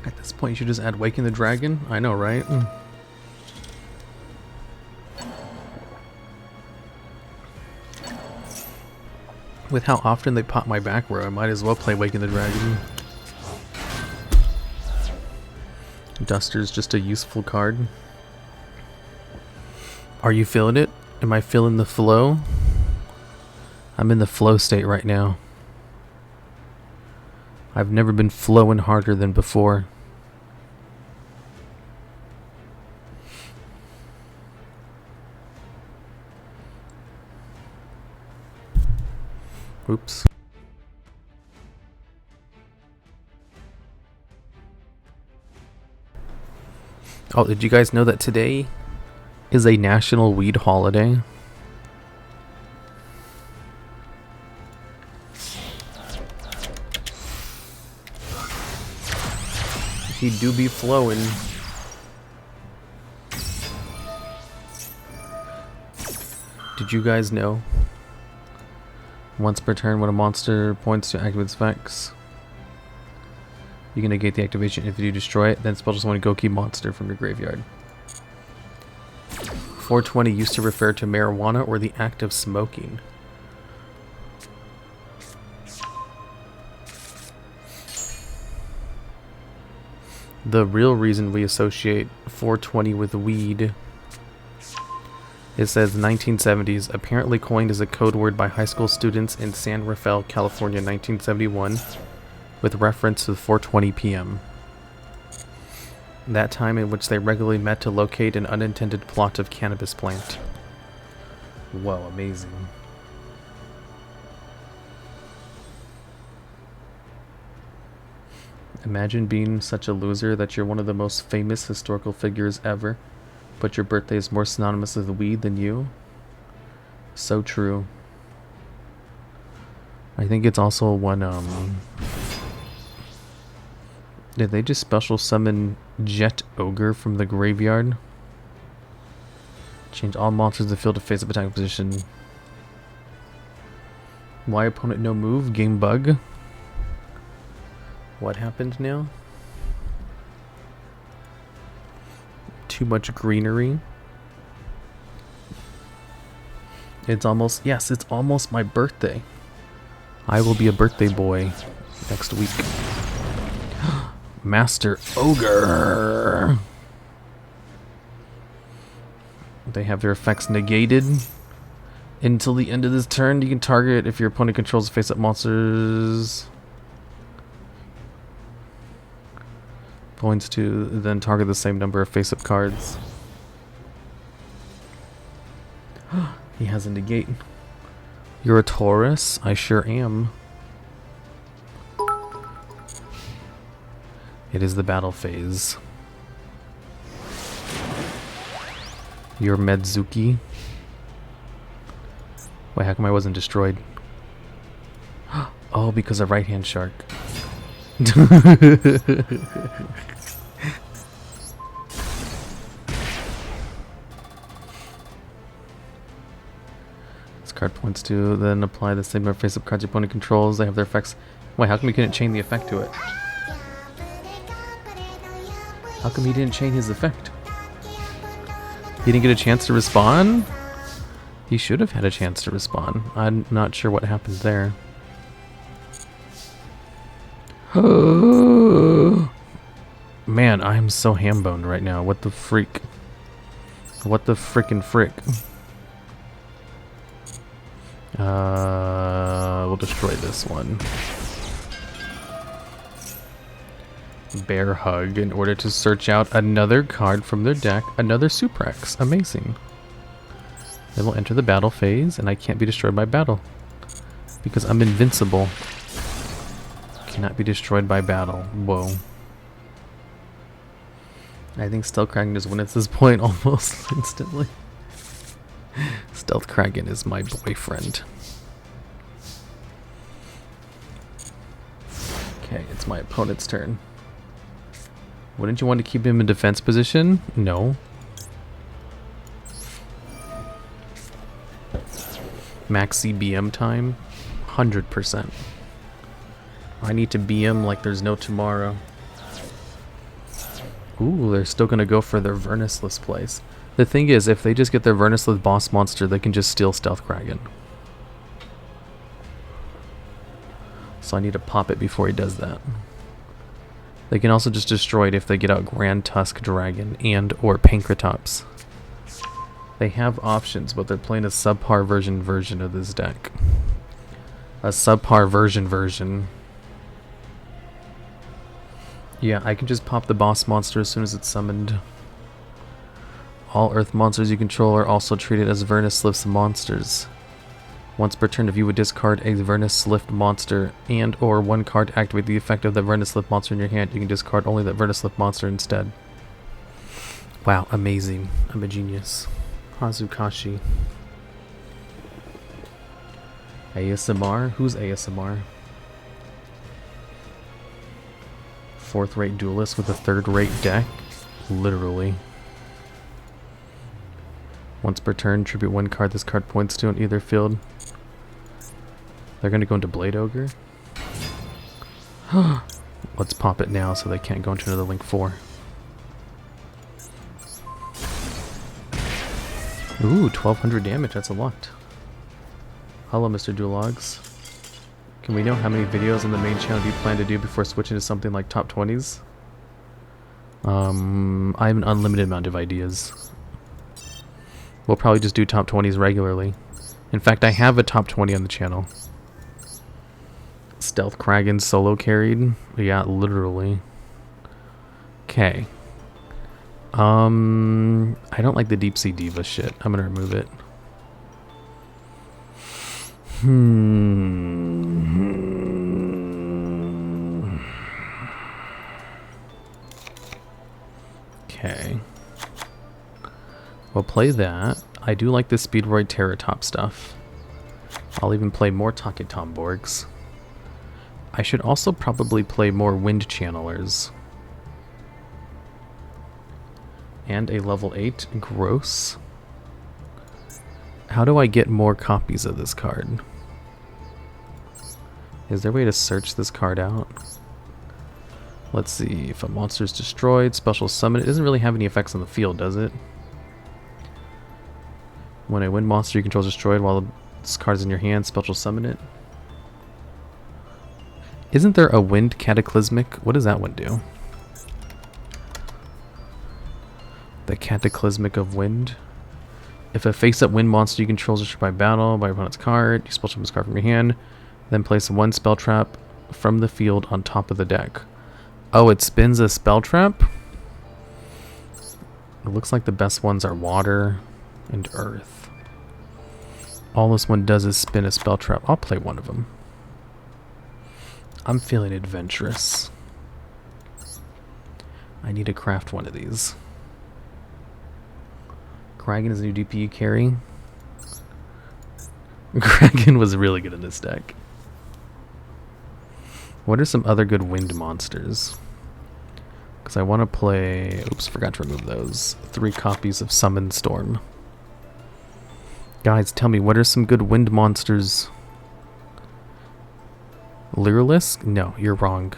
At this point, you should just add Waking the Dragon. I know, right? With how often they pop my back row, I might as well play Waking the Dragon. Duster's just a useful card. Are you feeling it? Am I feeling the flow? I'm in the flow state right now. I've never been flowing harder than before. Oops. Oh, did you guys know that today is a national weed holiday? He do be flowing. Did you guys know? Once per turn, when a monster points to activate its effects, you can negate the activation. If you do, destroy it, then special summon a Goki monster from your graveyard. 420 used to refer to marijuana or the act of smoking. The real reason we associate 420 with weed, it says 1970s, apparently coined as a code word by high school students in San Rafael, California, 1971, with reference to 4:20 p.m. That time in which they regularly met to locate an unintended plot of cannabis plant. Whoa, amazing. Imagine being such a loser that you're one of the most famous historical figures ever, but your birthday is more synonymous with weed than you. So true. I think it's also one, did they just special summon Jet Ogre from the graveyard? Change all monsters in the field to face up attack position. Why opponent no move? Game bug? What happened now? Too much greenery. It's almost, yes, it's almost my birthday. I will be a birthday boy next week. Master Ogre. They have their effects negated. Until the end of this turn, you can target if your opponent controls face-up monsters. Points to then target the same number of face-up cards. He has a negate. You're a Taurus? I sure am. It is the battle phase. You're Medzuki. Wait, how come I wasn't destroyed? Oh, because of right-hand shark. This card points to then apply the same number of face-up cards your opponent controls. They have their effects. Wait, how come we couldn't chain the effect to it? How come he didn't chain his effect? He didn't get a chance to respawn? He should have had a chance to respawn. I'm not sure what happened there. Man, I'm so ham-boned right now. What the freak? What the frickin' frick? We'll destroy this one. Bear Hug in order to search out another card from their deck, another Suprex. Amazing. Then we'll enter the battle phase, and I can't be destroyed by battle. Because I'm invincible. Cannot be destroyed by battle. Whoa. I think Stealth Kraken just win at this point almost instantly. Stealth Kraken is my boyfriend. Okay, it's my opponent's turn. Wouldn't you want to keep him in defense position? No. Maxi BM time? 100%. I need to BM like there's no tomorrow. Ooh, they're still gonna go for their Vernisless place. The thing is, if they just get their Vernisless boss monster, they can just steal Stealth Kraken. So I need to pop it before he does that. They can also just destroy it if they get out Grand Tusk Dragon and or Pankratops. They have options, but they're playing a subpar version of this deck. A subpar version. Yeah, I can just pop the boss monster as soon as it's summoned. All earth monsters you control are also treated as Vernislith's monsters. Once per turn, if you would discard a Vernislith monster and or one card to activate the effect of the Vernislith monster in your hand, you can discard only that Vernislith monster instead. Wow, amazing. I'm a genius. Hazukashi. ASMR? Who's ASMR? Fourth-rate duelist with a third-rate deck? Literally. Once per turn, tribute one card this card points to in either field. They're going to go into Blade Ogre. Let's pop it now so they can't go into another Link 4. Ooh, 1200 damage. That's a lot. Hello, Mr. DuelLogs. Can we know how many videos on the main channel do you plan to do before switching to something like top 20s? I have an unlimited amount of ideas. We'll probably just do top 20s regularly. In fact, I have a top 20 on the channel. Stealth Kraken solo carried? Yeah, literally. Okay. I don't like the Deep Sea Diva shit. I'm gonna remove it. Okay. We'll play that. I do like the Speedroid Terratop stuff. I'll even play more Taketomborgs. I should also probably play more Wind Channelers. And a level 8 Gross. How do I get more copies of this card? Is there a way to search this card out? Let's see. If a monster is destroyed, special summon. It doesn't really have any effects on the field, does it? When a wind monster you control is destroyed while this card is in your hand, special summon it. Isn't there a wind cataclysmic? What does that one do? The cataclysmic of wind. If a face-up wind monster you control is destroyed by battle by your opponent's card, you special summon this card from your hand, then place one spell trap from the field on top of the deck. Oh, it spins a spell trap? It looks like the best ones are water and earth. All this one does is spin a spell trap. I'll play one of them. I'm feeling adventurous. I need to craft one of these. Kraken is a new DPU carry. Kraken was really good in this deck. What are some other good wind monsters? Because I want to play... Oops, forgot to remove those. 3 copies of Summon Storm. Guys, tell me, what are some good wind monsters? Lyrilisk? No, you're wrong.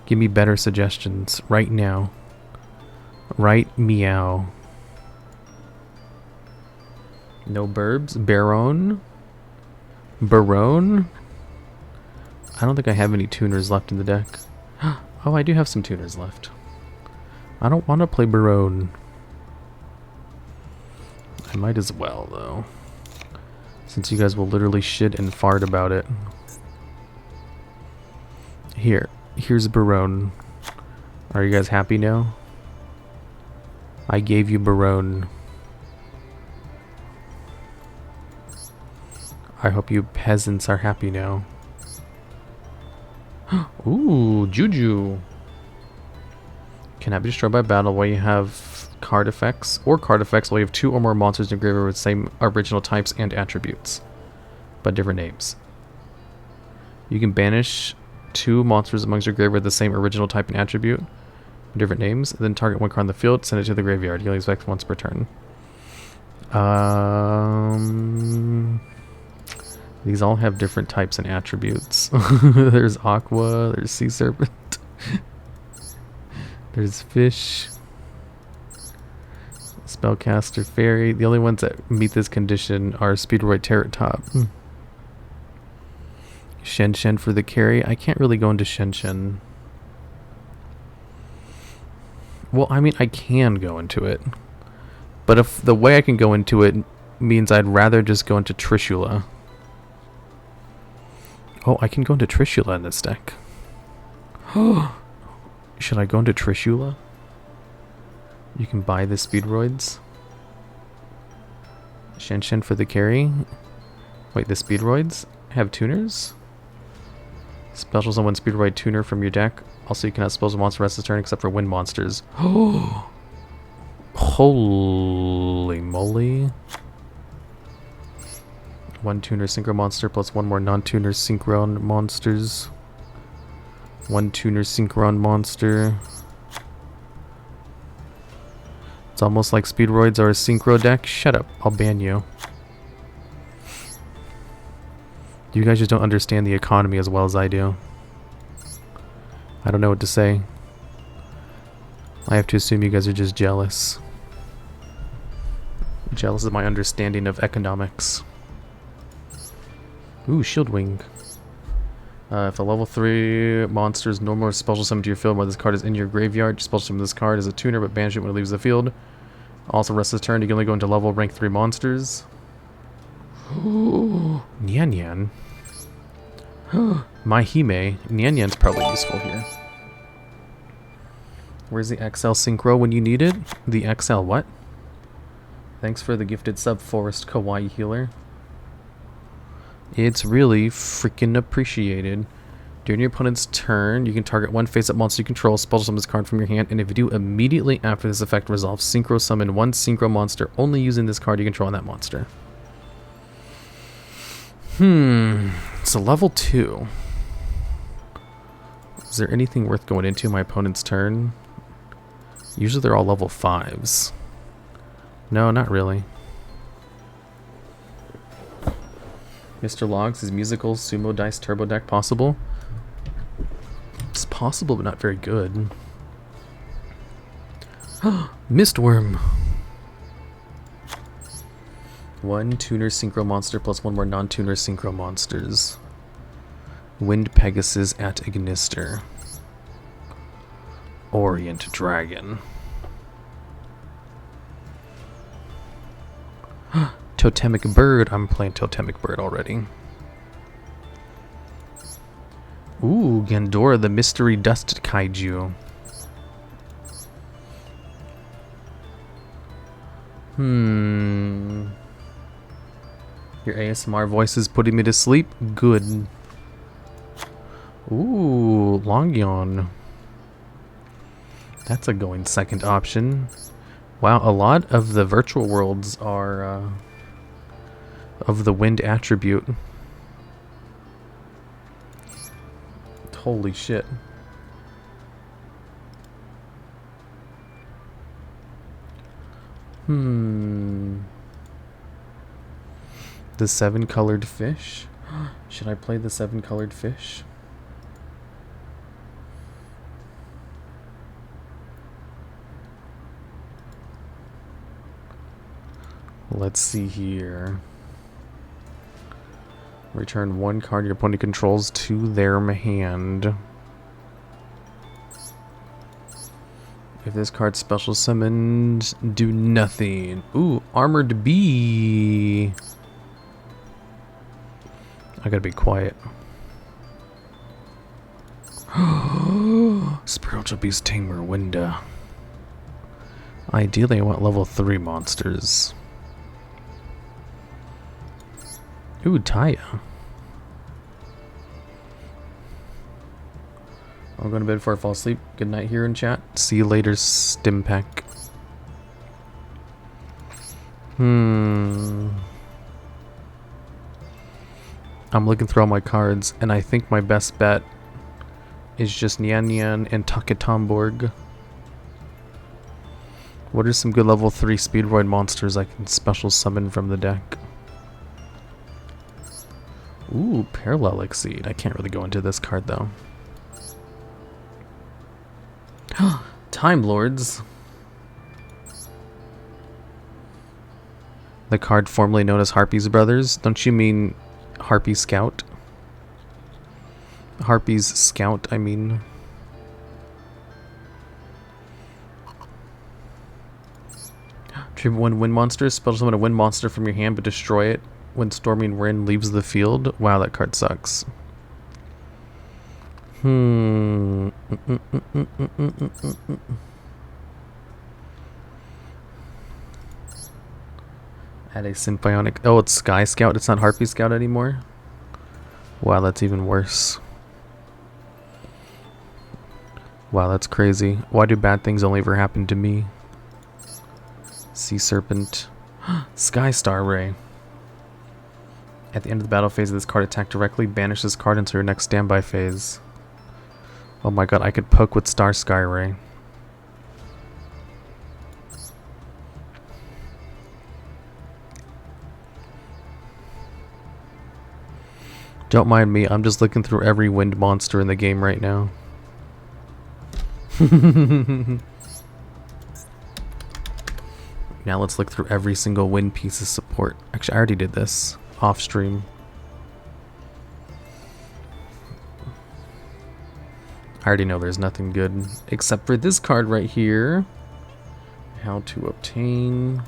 Give me better suggestions right now. Right meow. No burbs. Baron. Barone. I don't think I have any tuners left in the deck. Oh, I do have some tuners left. I don't want to play Barone. I might as well, though. Since you guys will literally shit and fart about it. Here's Barone. Are you guys happy now? I gave you Barone. I hope you peasants are happy now. Ooh, Juju. Cannot be destroyed by battle while you have card effects, or card effects while you have 2 or more monsters in graveyard with same original types and attributes, but different names. You can banish 2 monsters amongst your graveyard with the same original type and attribute, different names, then target 1 card on the field, send it to the graveyard. You only expect once per turn. These all have different types and attributes. There's Aqua, there's Sea Serpent, there's Fish, Spellcaster, Fairy. The only ones that meet this condition are Speedroid, Terror Top. Shen Shen for the carry. I can't really go into Shen Shen. Well, I mean, I can go into it. But if the way I can go into it means I'd rather just go into Trishula. Oh, I can go into Trishula in this deck. Should I go into Trishula? You can buy the Speedroids. Shen Shen for the carry. Wait, the Speedroids have tuners? Specials on 1 Speedroid tuner from your deck. Also, you cannot dispose of monster rest of turn except for wind monsters. Holy moly. 1 tuner synchro monster plus 1 more non-tuner synchron monsters. 1 tuner synchron monster. It's almost like Speedroids are a synchro deck. Shut up, I'll ban you. You guys just don't understand the economy as well as I do. I don't know what to say. I have to assume you guys are just jealous. Jealous of my understanding of economics. Ooh, Shield Wing. If a level 3 monster is no more special summon to your field while this card is in your graveyard, special summon this card as a tuner but banish it when it leaves the field. Also, rest of the turn, you can only go into level rank 3 monsters. Nyan Nyan. My Hime. Nyan Nyan's probably useful here. Where's the XL Synchro when you need it? The XL what? Thanks for the gifted sub, Forest Kawaii Healer. It's really freaking appreciated. During your opponent's turn, you can target 1 face-up monster you control, special summon this card from your hand, and if you do, immediately after this effect resolves, synchro summon 1 synchro monster only using this card you control on that monster. It's a level 2. Is there anything worth going into my opponent's turn? Usually they're all level 5s. No, not really. Mr. Logs, is musical sumo dice turbo deck possible? It's possible, but not very good. Mistworm. 1 tuner synchro monster plus 1 more non-tuner synchro monsters. Wind Pegasus at Ignister. Orient Dragon. Totemic Bird. I'm playing Totemic Bird already. Ooh, Gandora, the Mystery Dust Kaiju. Your ASMR voice is putting me to sleep? Good. Ooh, Longyon. That's a going second option. Wow, a lot of the virtual worlds are of the wind attribute. Holy shit. The 7-colored fish? Should I play the 7-colored fish? Let's see here. Return one card your opponent controls to their hand. If this card's special summoned, do nothing. Ooh, Armored Bee. I gotta be quiet. Spiritual Beast Tamer Winda. Ideally, I want level 3 monsters. Ooh, Taya. I'm going to bed before I fall asleep. Good night here in chat. See you later, Stimpack. I'm looking through all my cards, and I think my best bet is just Nyan Nyan and Taketomborg. What are some good level 3 Speedroid monsters I can special summon from the deck? Ooh, Parallel Exceed. I can't really go into this card though. Time Lords. The card formerly known as Harpy's Brothers. Don't you mean Harpy Scout? Harpy's Scout, I mean. Tribute one wind monster. Special summon a wind monster from your hand but destroy it when Storming Wind leaves the field. Wow, that card sucks. Add a Symbionic. Oh, it's Sky Scout. It's not Harpy Scout anymore. Wow, that's even worse. Wow, that's crazy. Why do bad things only ever happen to me? Sea Serpent. Sky Star Ray. At the end of the battle phase of this card, attack directly. Banish this card until your next standby phase. Oh my god, I could poke with Star Sky Ray. Don't mind me, I'm just looking through every wind monster in the game right now. Now let's look through every single wind piece of support. Actually, I already did this off stream. I already know there's nothing good except for this card right here. How to obtain.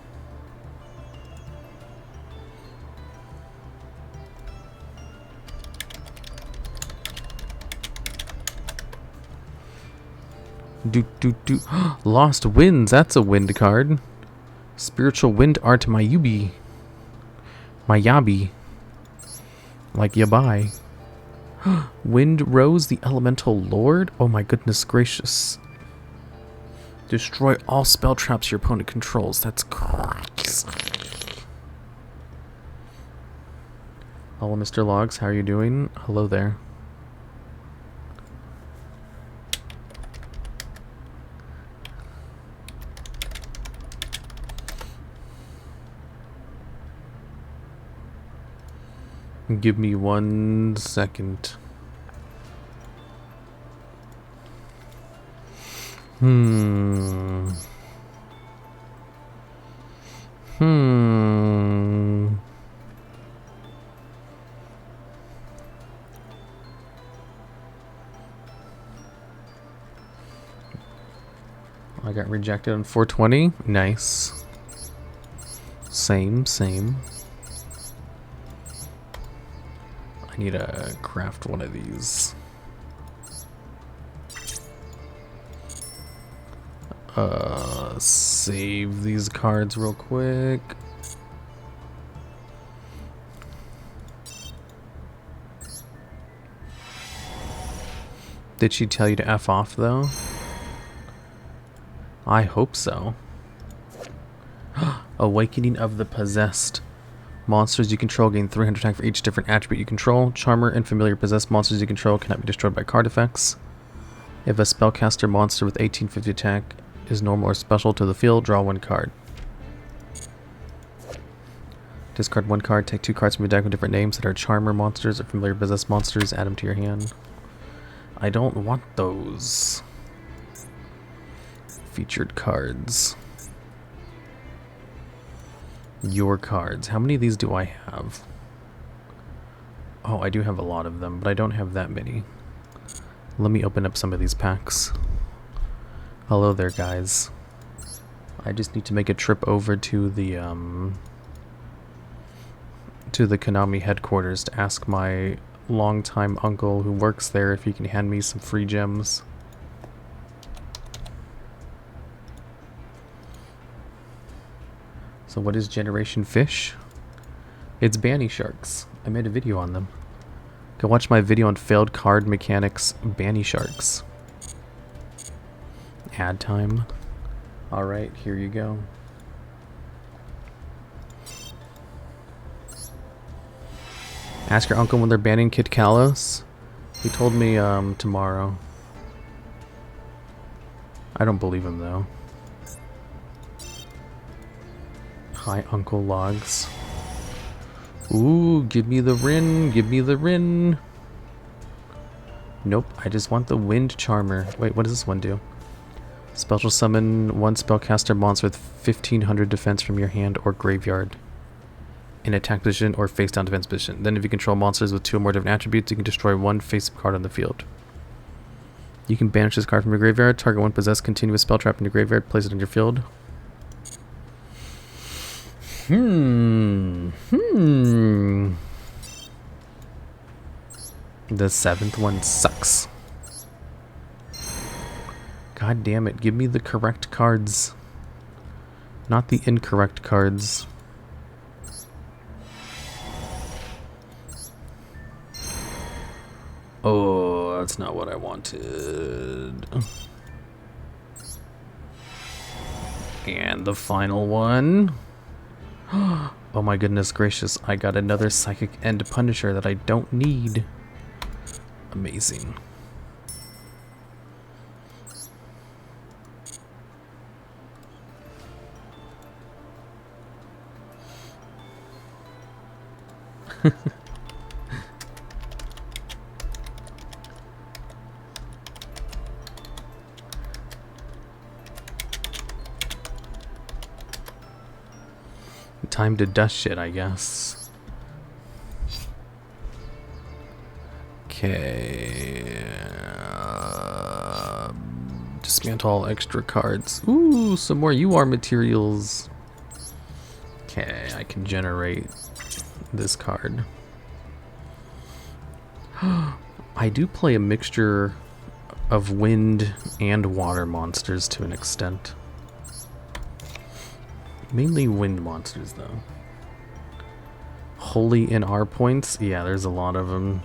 Lost Winds, that's a wind card. Spiritual Wind Art Mayubi. Mayabi. Like Yabai. Wind Rose, the Elemental Lord? Oh my goodness gracious. Destroy all spell traps your opponent controls. That's crazy. Hello, Mr. Logs. How are you doing? Hello there. Give me 1 second. I got rejected on 420. Nice. Same. I need to craft one of these. Save these cards real quick. Did she tell you to F off though? I hope so. Awakening of the Possessed. Monsters you control gain 300 attack for each different attribute you control. Charmer and familiar possessed monsters you control cannot be destroyed by card effects. If a spellcaster monster with 1850 attack is normal or special to the field, draw 1 card. Discard 1 card, take 2 cards from your deck with different names that are Charmer monsters or familiar possessed monsters, add them to your hand. I don't want those. Featured cards. Your cards. How many of these do I have? Oh, I do have a lot of them, but I don't have that many. Let me open up some of these packs. Hello there, guys. I just need to make a trip over to the Konami headquarters to ask my longtime uncle who works there if he can hand me some free gems. So what is Generation Fish? It's Banny Sharks. I made a video on them. Go watch my video on failed card mechanics Banny Sharks. Ad time. Alright, here you go. Ask your uncle when they're banning Kid Kalos. He told me tomorrow. I don't believe him though. Hi, Uncle Logs. Ooh, give me the Rin, give me the Rin. Nope, I just want the Wind Charmer. Wait, what does this one do? Special summon one spellcaster monster with 1500 defense from your hand or graveyard in attack position or face down defense position. Then if you control monsters with 2 or more different attributes, you can destroy one face-up card on the field. You can banish this card from your graveyard, target one possessed continuous spell trap in your graveyard, place it on your field. The 7th one sucks. God damn it, give me the correct cards. Not the incorrect cards. Oh, that's not what I wanted. And the final one. Oh my goodness gracious, I got another Psychic End Punisher that I don't need. Amazing. Time to dust shit, I guess. Okay. Dismantle all extra cards. Ooh, some more UR materials. Okay, I can generate this card. I do play a mixture of wind and water monsters to an extent. Mainly wind monsters, though. Holy in R points? Yeah, there's a lot of them.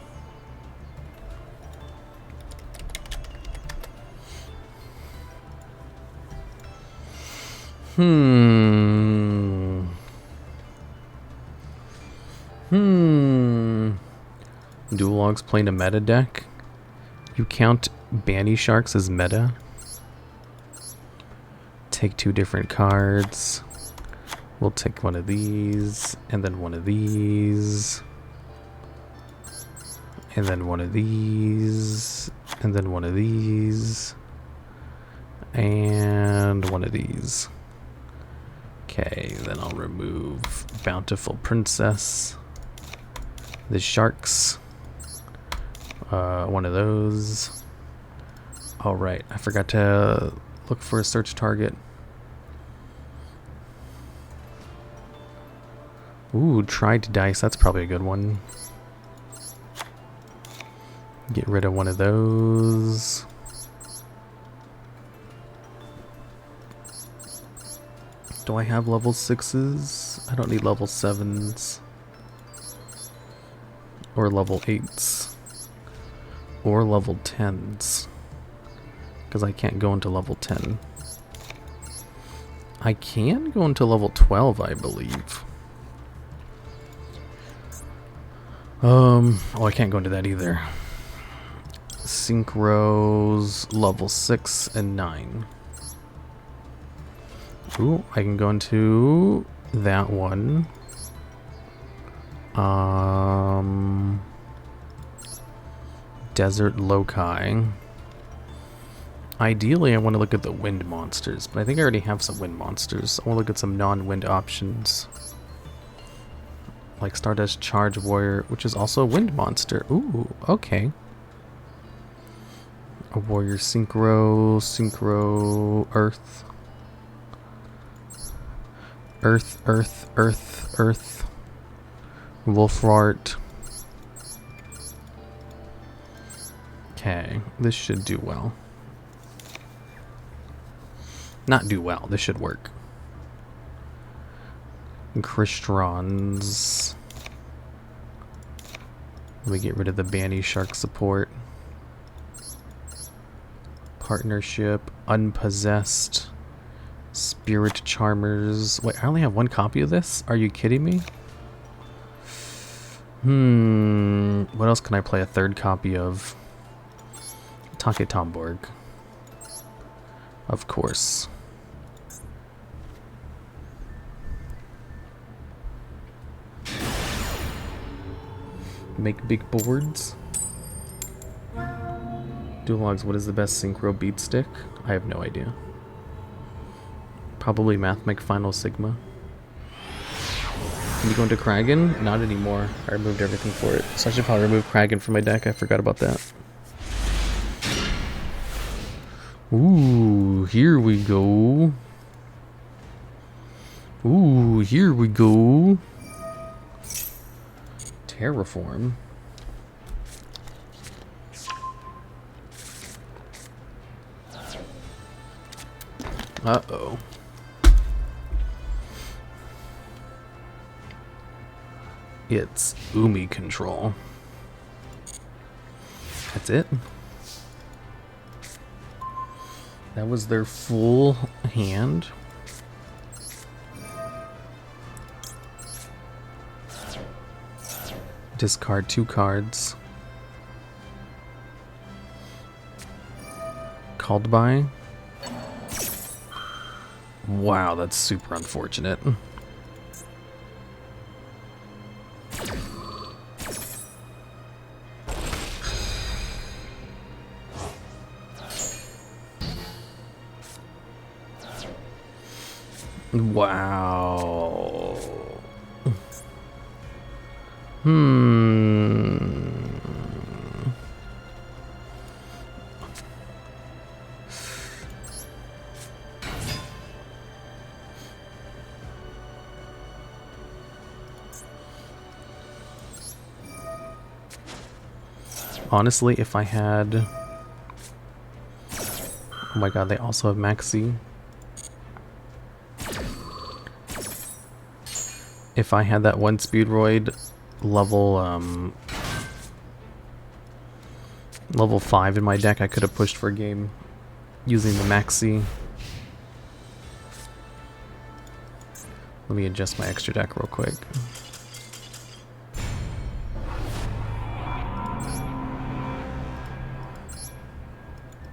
DuelLogs playing a meta deck? You count Banny Sharks as meta? Take 2 different cards. We'll take one of these, and then one of these, and then one of these, and then one of these, and one of these. Okay, then I'll remove Bountiful Princess, the Sharks, one of those. All right, I forgot to look for a search target. Ooh, tried dice. That's probably a good one. Get rid of one of those. Do I have level 6s? I don't need level 7s. Or level 8s. Or level 10s. Because I can't go into level 10. I can go into level 12, I believe. Oh, I can't go into that either. Synchros, level 6 and 9. Ooh, I can go into that one. Desert Loci. Ideally, I want to look at the wind monsters, but I think I already have some wind monsters. I want to look at some non-wind options. Like Stardust Charge Warrior, which is also a wind monster. Ooh, okay. A Warrior Synchro, Earth. Earth. Wolfrart. Okay, this should do well. Not do well, this should work. Christrons. Let me get rid of the Banny Shark support. Partnership, Unpossessed, Spirit Charmers. Wait, I only have one copy of this? Are you kidding me? What else can I play a third copy of? Take Tomborg. Of course. Make big boards. DuelLogs, what is the best synchro beat stick? I have no idea. Probably Mathmech Final Sigma. Can you go into Kragan? Not anymore. I removed everything for it. So I should probably remove Kragan from my deck. I forgot about that. Ooh, here we go. Ooh, here we go. Terraform. Uh-oh. It's Umi control. That's it. That was their full hand. Discard 2 cards. Called by. Wow, that's super unfortunate. Wow. Honestly, if I had... Oh my god, they also have Maxi. If I had that one Speedroid level, level 5 in my deck, I could have pushed for a game using the Maxi. Let me adjust my extra deck real quick.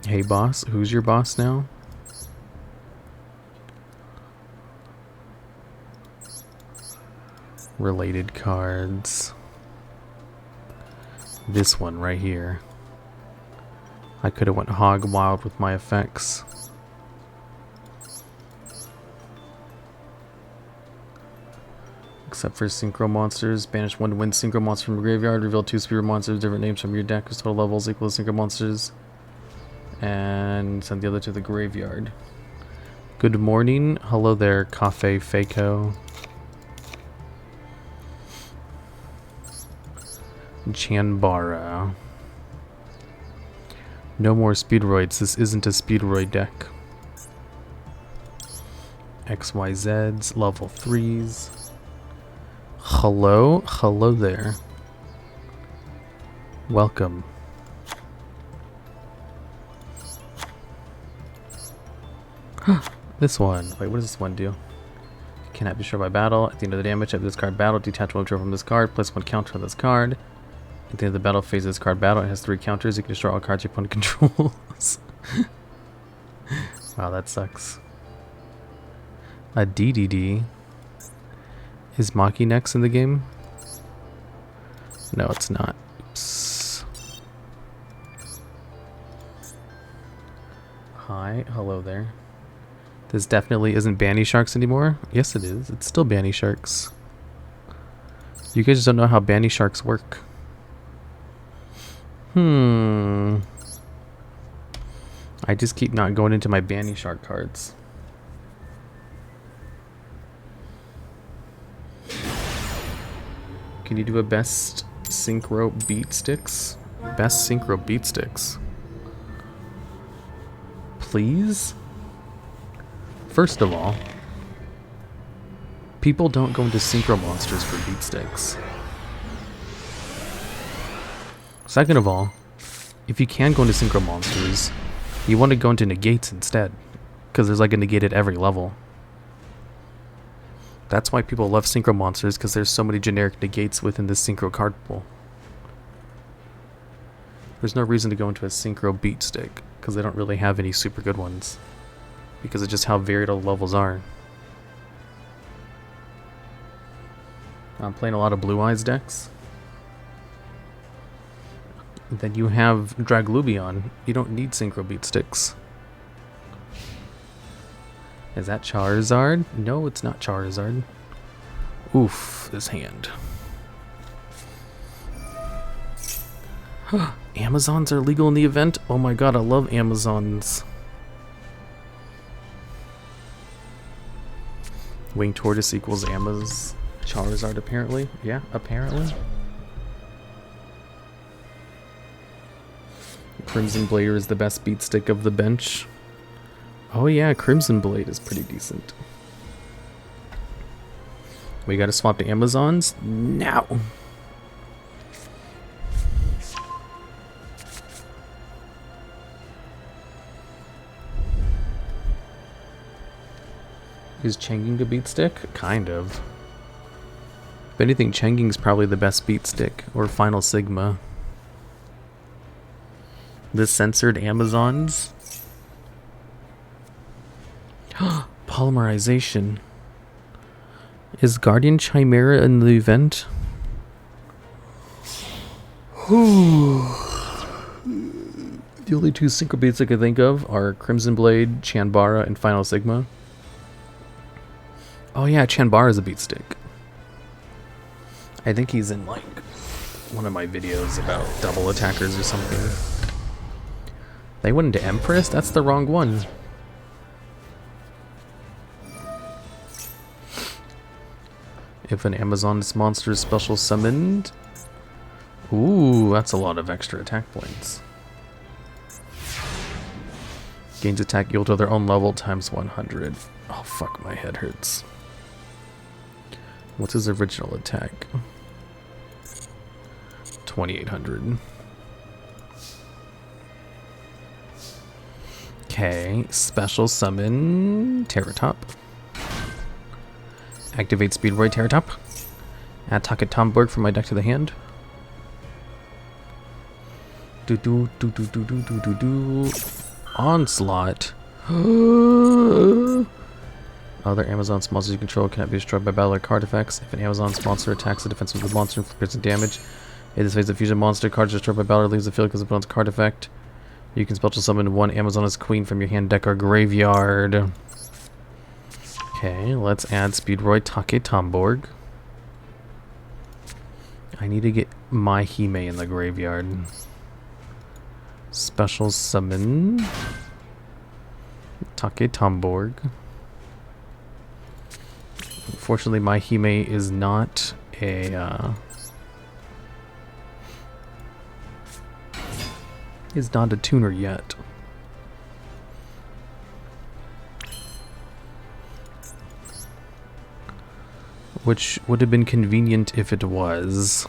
Hey boss, who's your boss now? Related cards. This one right here. I could have went hog wild with my effects. Except for synchro monsters. Banish 1 to win synchro monster from the graveyard. Reveal 2 spirit monsters, different names from your deck whose total levels equal to synchro monsters. And send the other to the graveyard. Good morning. Hello there, Cafe Faco. Chanbara. No more Speedroids. This isn't a Speedroid deck. XYZs, level 3s. Hello? Hello there. Welcome. This one. Wait, what does this one do? Cannot be destroyed by battle. At the end of the damage of this card battle, detach one control from this card, place 1 counter on this card. At the end of the battle phase of this card battle, it has 3 counters. You can destroy all cards your opponent controls. Wow, that sucks. A DDD. Is Maki next in the game? No, it's not. Oops. Hi, hello there. This definitely isn't Banny Sharks anymore. Yes, it is. It's still Banny Sharks. You guys just don't know how bandy sharks work. I just keep not going into my bandy shark cards. Can you do a best synchro beat sticks? Best synchro beat sticks. Please? First of all, people don't go into synchro monsters for beat sticks. Second of all, if you can go into synchro monsters, you want to go into negates instead, because there's like a negate at every level. That's why people love synchro monsters, because there's so many generic negates within the synchro card pool. There's no reason to go into a synchro beat stick, because they don't really have any super good ones, because of just how varied all the levels are. I'm playing a lot of Blue Eyes decks. Then you have Draglubion. You don't need synchro beat sticks. Is that Charizard? No, it's not Charizard. Oof, this hand. Amazons are legal in the event? Oh my god, I love Amazons. Winged Tortoise equals Amaz Charizard, apparently. Yeah, apparently. Crimson Blader is the best beat stick of the bench. Oh yeah, Crimson Blade is pretty decent. We gotta swap to Amazons now. Is Changing a beat stick? Kind of. If anything, Changing's probably the best beat stick, or Final Sigma. The censored Amazons. Polymerization. Is Guardian Chimera in the event? The only two synchro beats I can think of are Crimson Blade, Chanbara, and Final Sigma. Oh yeah, Chanbara is a beat stick. I think he's in like one of my videos about double attackers or something. They went into Empress? That's the wrong one. If an Amazon's monster is special summoned... Ooh, that's a lot of extra attack points. Gains attack equal to their own level times 100. Oh fuck, my head hurts. What's his original attack? 2800. Okay, special summon Terratop. Activate Speedroid Terratop. Add Taka Tomborg from my deck to the hand. Onslaught. Other Amazon monsters you control cannot be destroyed by battle or card effects. If an Amazon monster attacks the defense of the monster, inflicts damage. If this phase of fusion monster card is destroyed by battle or leaves the field because of opponent's card effect. You can special summon one Amazoness Queen from your hand, deck, or graveyard. Okay, let's add Speedroid Take Tomborg. I need to get my Hime in the graveyard. Special summon Take Tomborg. Unfortunately, my Hime is not a tuner yet. Which would have been convenient if it was.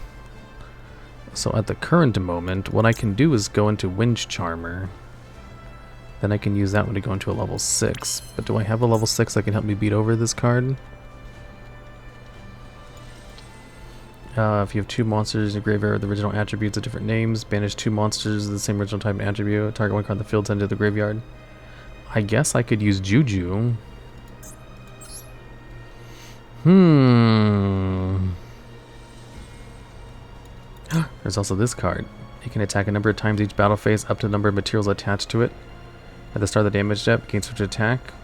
So at the current moment, what I can do is go into Winch Charmer. Then I can use that one to go into a level 6. But do I have a level 6 that can help me beat over this card? If you have two monsters in your graveyard with the original attributes of different names, banish two monsters of the same original type and attribute, target one card in the field, send it to the graveyard. I guess I could use Yugioh. There's also this card. You can attack a number of times each battle phase up to the number of materials attached to it. At the start of the damage step, gain switch attack.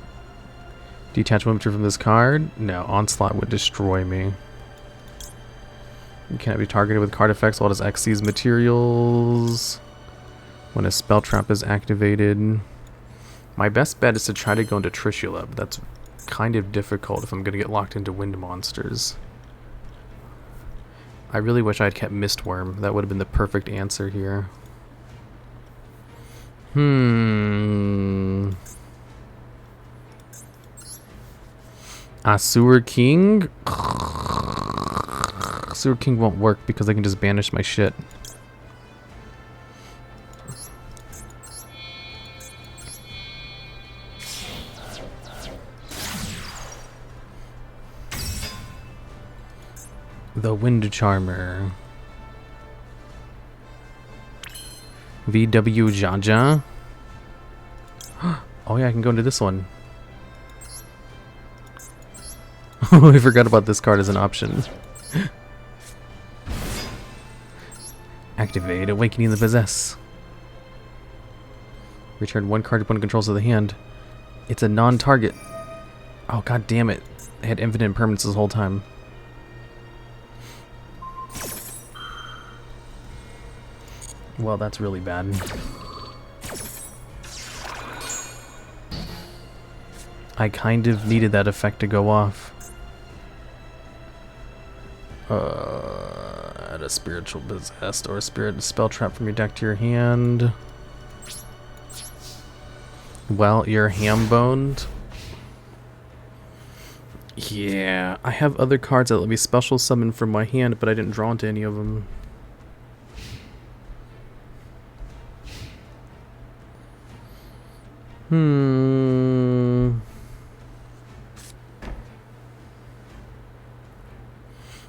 Detach one material from this card. No, Onslaught would destroy me. You cannot be targeted with card effects while it has Xyz materials. When a spell trap is activated. My best bet is to try to go into Trishula, but that's kind of difficult if I'm going to get locked into wind monsters. I really wish I had kept Mistworm. That would have been the perfect answer here. Sewer King? Sewer King won't work because I can just banish my shit. The Wind Charmer. VW Jaja. Oh yeah, I can go into this one. Oh, I forgot about this card as an option. Activate Awakening the Possess. Return one card opponent controls to the hand. It's a non-target. Oh god damn it. I had infinite impermanence this whole time. Well, that's really bad. I kind of needed that effect to go off. Add a spiritual possessed or a spirit spell trap from your deck to your hand. Well, you're ham-boned. Yeah, I have other cards that let me special summon from my hand, but I didn't draw into any of them.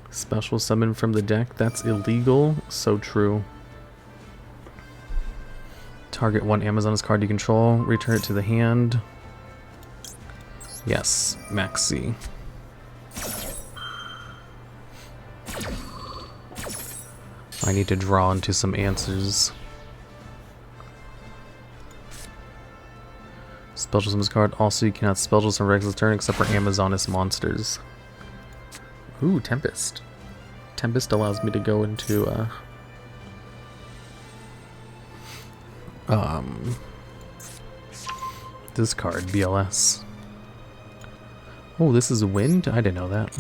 Special summon from the deck? That's illegal. So true. Target one Amazoness card you control. Return it to the hand. Yes, Maxi. I need to draw into some answers. Special summons card. Also, you cannot special summon Rex's turn except for Amazoness monsters. Ooh, Tempest. Tempest allows me to go into this card, BLS. Oh, this is wind? I didn't know that.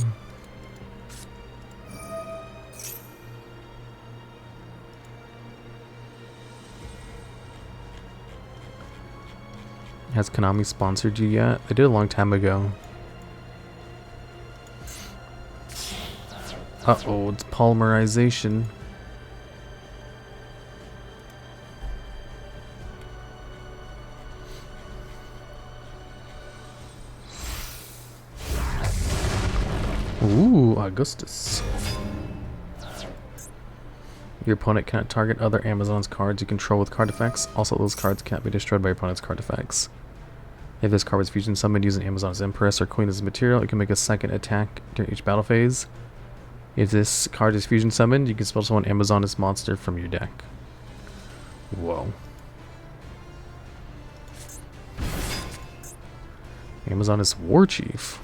Has Konami sponsored you yet? They did a long time ago. Uh-oh, it's polymerization. Ooh, Augustus. Your opponent cannot target other Amazon's cards you control with card effects. Also, those cards can't be destroyed by your opponent's card effects. If this card was fusion summoned using Amazon's Empress or Queen as a material, it can make a second attack during each battle phase. If this card is fusion summoned, you can special summon Amazoness monster from your deck. Whoa. Amazoness Warchief.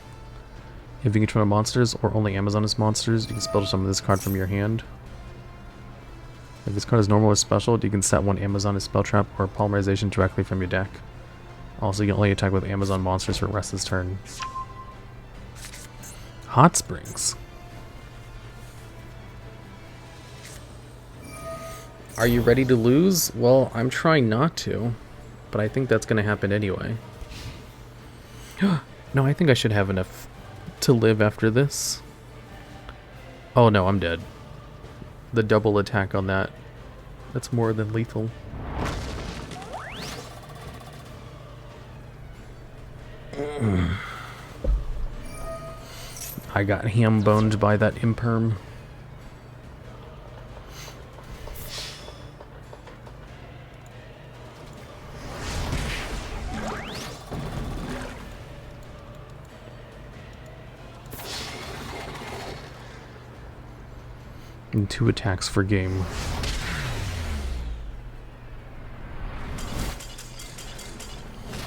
If you control monsters or only Amazoness monsters, you can special summon this card from your hand. If this card is normal or special, you can set one Amazoness spell trap or polymerization directly from your deck. Also, you can only attack with Amazon monsters for the rest of his turn. Hot Springs. Are you ready to lose? Well, I'm trying not to, but I think that's going to happen anyway. No, I think I should have enough to live after this. Oh no, I'm dead. The double attack on that. That's more than lethal. I got ham-boned by that imperm. And 2 attacks for game.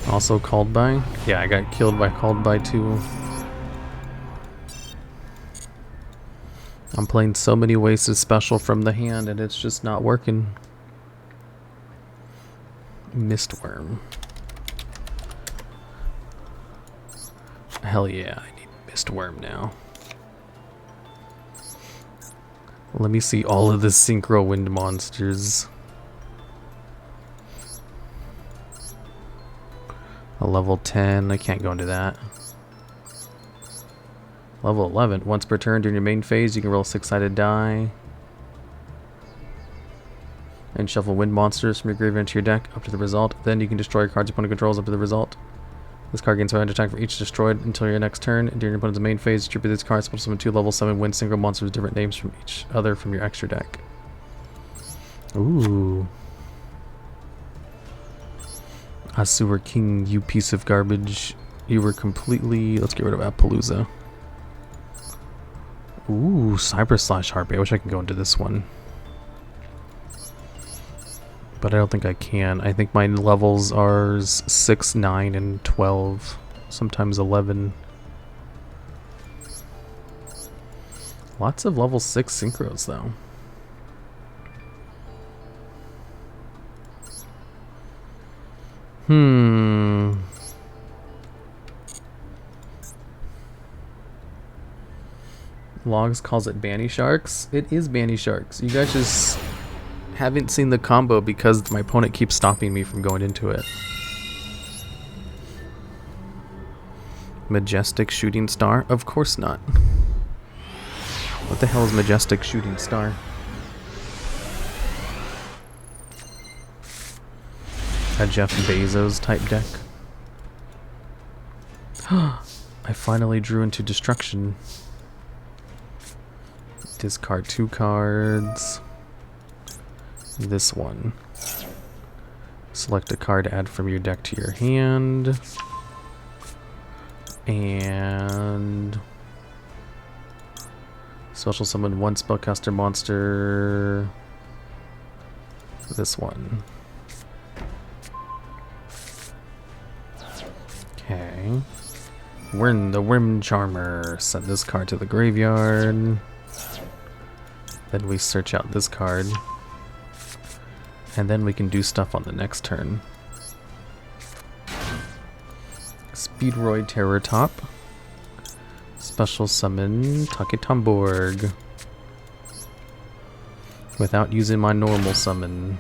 Also called by? Yeah, I got killed by called by too. I'm playing so many wasted special from the hand and it's just not working. Mistworm. Hell yeah, I need Mistworm now. Let me see all of the Synchro Wind monsters. A level 10, I can't go into that. Level 11, once per turn during your main phase, you can roll a 6-sided die. And shuffle wind monsters from your graveyard into your deck up to the result. Then you can destroy your cards your opponent controls up to the result. This card gains 500 attack for each destroyed until your next turn. And during your opponent's main phase, distribute this card, special summon 2 level 7 wind synchro monsters with different names from each other from your extra deck. Ooh. Asura King, you piece of garbage. You were completely... Let's get rid of Appaloosa. Ooh, Cyber Slash Harpy. I wish I could go into this one. But I don't think I can. I think my levels are 6, 9, and 12. Sometimes 11. Lots of level 6 synchros, though. Logs calls it Banny Sharks. It is Banny Sharks. You guys just haven't seen the combo because my opponent keeps stopping me from going into it. Majestic Shooting Star? Of course not. What the hell is Majestic Shooting Star? A Jeff Bezos type deck. I finally drew into destruction. Discard 2 cards. This one. Select a card to add from your deck to your hand. And special summon 1 spellcaster monster. This one. Okay. We're in the Rim Charmer. Send this card to the graveyard. Then we search out this card. And then we can do stuff on the next turn. Speedroid Terror Top. Special summon Taketamborg. Without using my normal summon.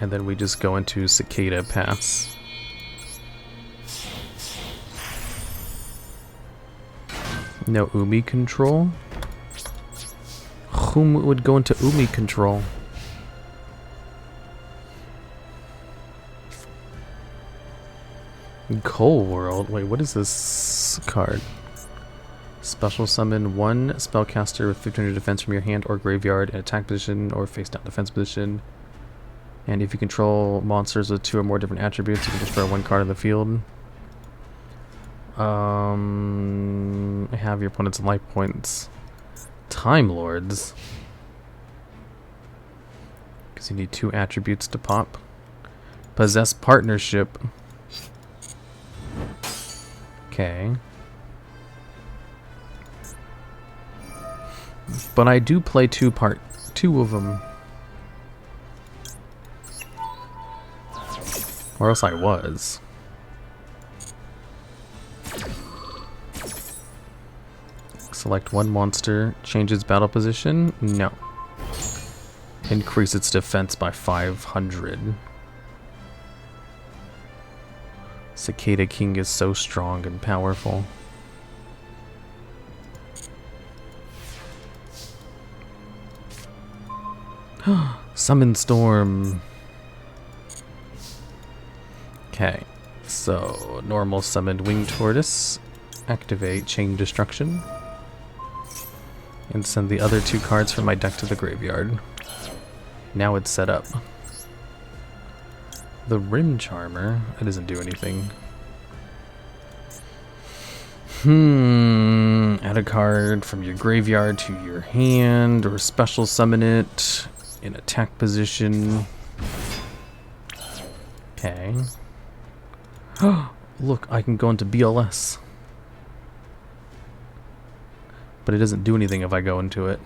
And then we just go into Cicada Pass. No Umi control? Whom would go into Umi control? Coal World? Wait, what is this card? Special summon 1 spellcaster with 1500 defense from your hand or graveyard in attack position or face down defense position. And if you control monsters with 2 or more different attributes, you can destroy 1 card in the field. Have your opponent's life points. Time Lords. Because you need 2 attributes to pop. Possess Partnership. Okay. But I do play 2 of them. Or else I was. Select 1 monster. Change its battle position? No. Increase its defense by 500. Cicada King is so strong and powerful. Summon Storm. Okay, so normal summoned Winged Tortoise. Activate Chain Destruction. And send the other 2 cards from my deck to the graveyard. Now it's set up. The Rim Charmer, it doesn't do anything. Add a card from your graveyard to your hand, or special summon it in attack position. Okay. Look, I can go into BLS. But it doesn't do anything if I go into it.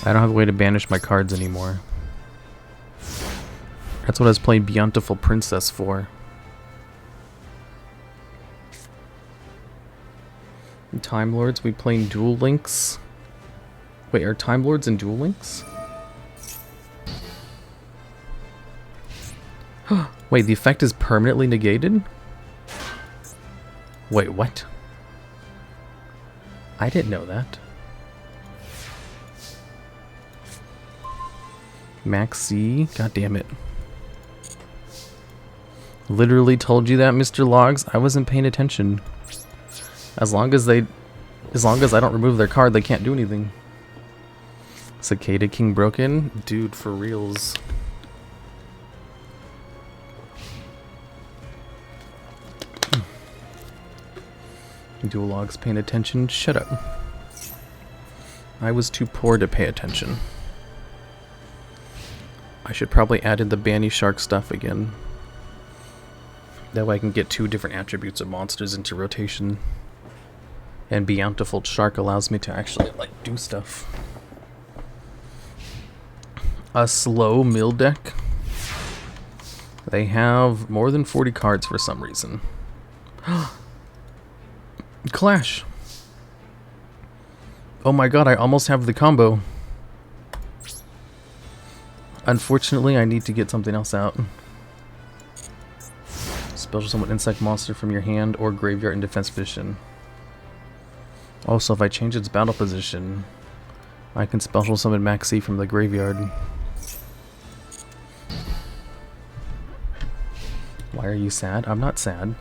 I don't have a way to banish my cards anymore. That's what I was playing Beautiful Princess for. In Time Lords, we playing Duel Links. Wait, are Time Lords and Duel Links? Wait, the effect is permanently negated? Wait, what? I didn't know that. Max C? God damn it. Literally told you that, Mr. Logs. I wasn't paying attention. As long as I don't remove their card, they can't do anything. Cicada King broken? Dude, for reals. DuelLogs paying attention? Shut up. I was too poor to pay attention. I should probably add in the Banny Shark stuff again. That way I can get 2 different attributes of monsters into rotation. And Beautiful Shark allows me to actually, like, do stuff. A slow mill deck. They have more than 40 cards for some reason. Clash. Oh my god, I almost have the combo. Unfortunately, I need to get something else out. Special summon insect monster from your hand or graveyard in defense position. Also, if I change its battle position, I can special summon Maxi from the graveyard. Why are you sad? I'm not sad.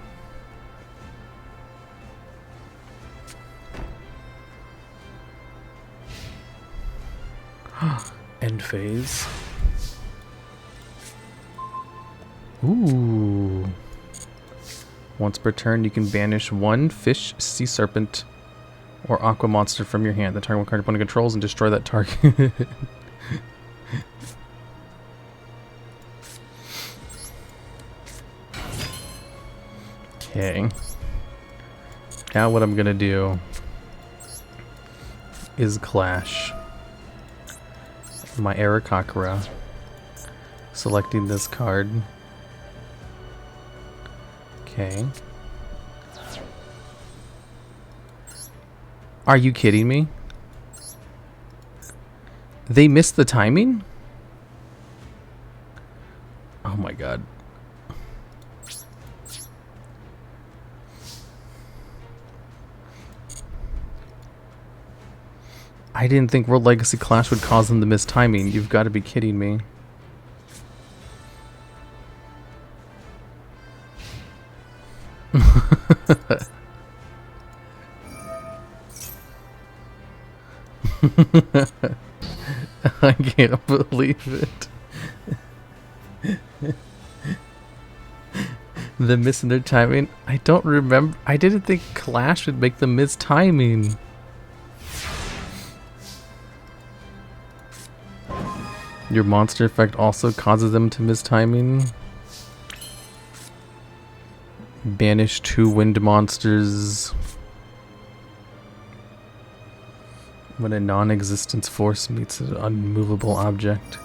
End phase. Ooh. Once per turn, you can banish 1 fish, sea serpent, or aqua monster from your hand. The target one card opponent controls and destroy that target. Okay. Now what I'm gonna do is clash my Arakakra, selecting this card. Okay. Are you kidding me? They missed the timing? Oh my god. I didn't think World Legacy Clash would cause them to miss timing. You've got to be kidding me. I can't believe it. Them missing their timing. I don't remember. I didn't think Clash would make them miss timing. Your monster effect also causes them to miss timing. Banish 2 wind monsters. When a non-existent force meets an unmovable object.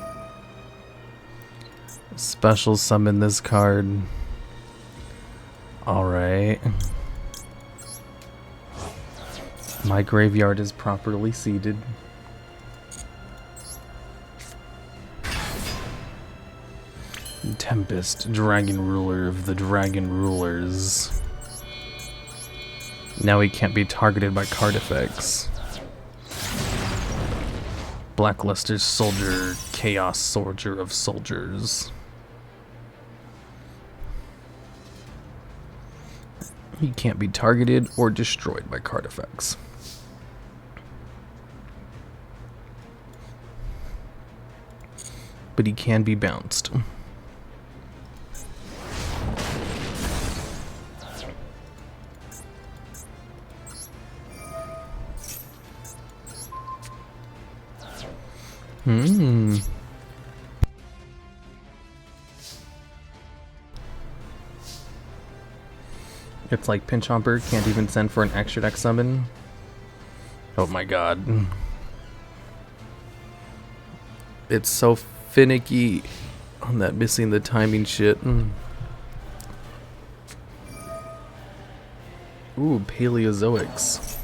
Special summon this card. Alright. My graveyard is properly seated. Tempest, Dragon Ruler of the Dragon Rulers. Now he can't be targeted by card effects. Blackluster Soldier, Chaos Soldier of Soldiers. He can't be targeted or destroyed by card effects. But he can be bounced. It's like Pinchomper can't even send for an extra deck summon. Oh my god. It's so finicky on that missing the timing shit. Ooh, Paleozoics.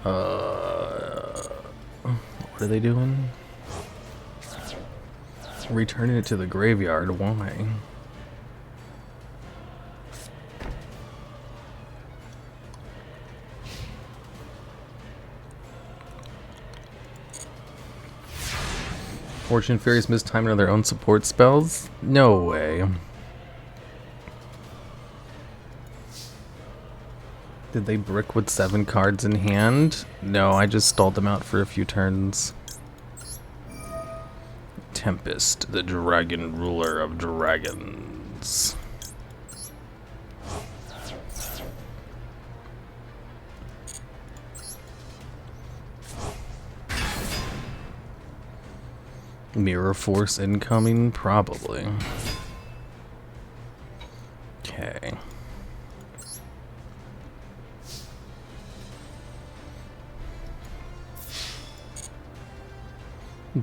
What are they doing? Returning it to the graveyard. Why? Fortune Fairies miss timing on their own support spells? No way. Did they brick with 7 cards in hand? No, I just stalled them out for a few turns. Tempest, the dragon ruler of dragons. Mirror Force incoming? Probably. Okay.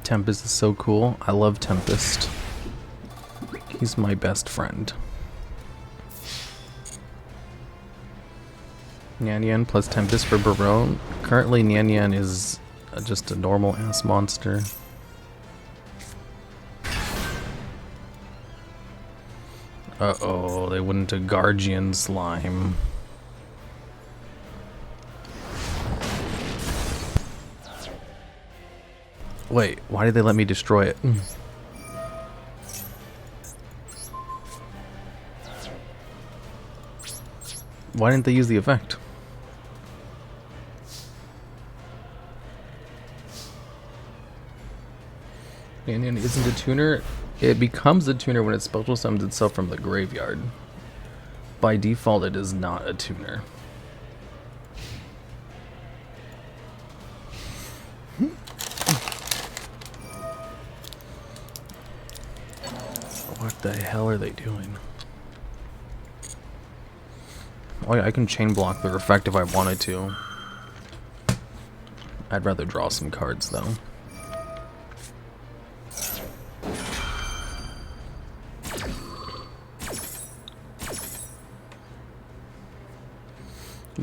Tempest is so cool. I love Tempest. He's my best friend. Nyan plus Tempest for Barone. Currently Nyan is just a normal ass monster. Uh-oh, they went into Guardian Slime. Wait, why did they let me destroy it? Why didn't they use the effect? Nyan isn't a tuner. It becomes a tuner when it special summons itself from the graveyard. By default, it is not a tuner. What the hell are they doing? Oh yeah, I can chain block their effect if I wanted to. I'd rather draw some cards though.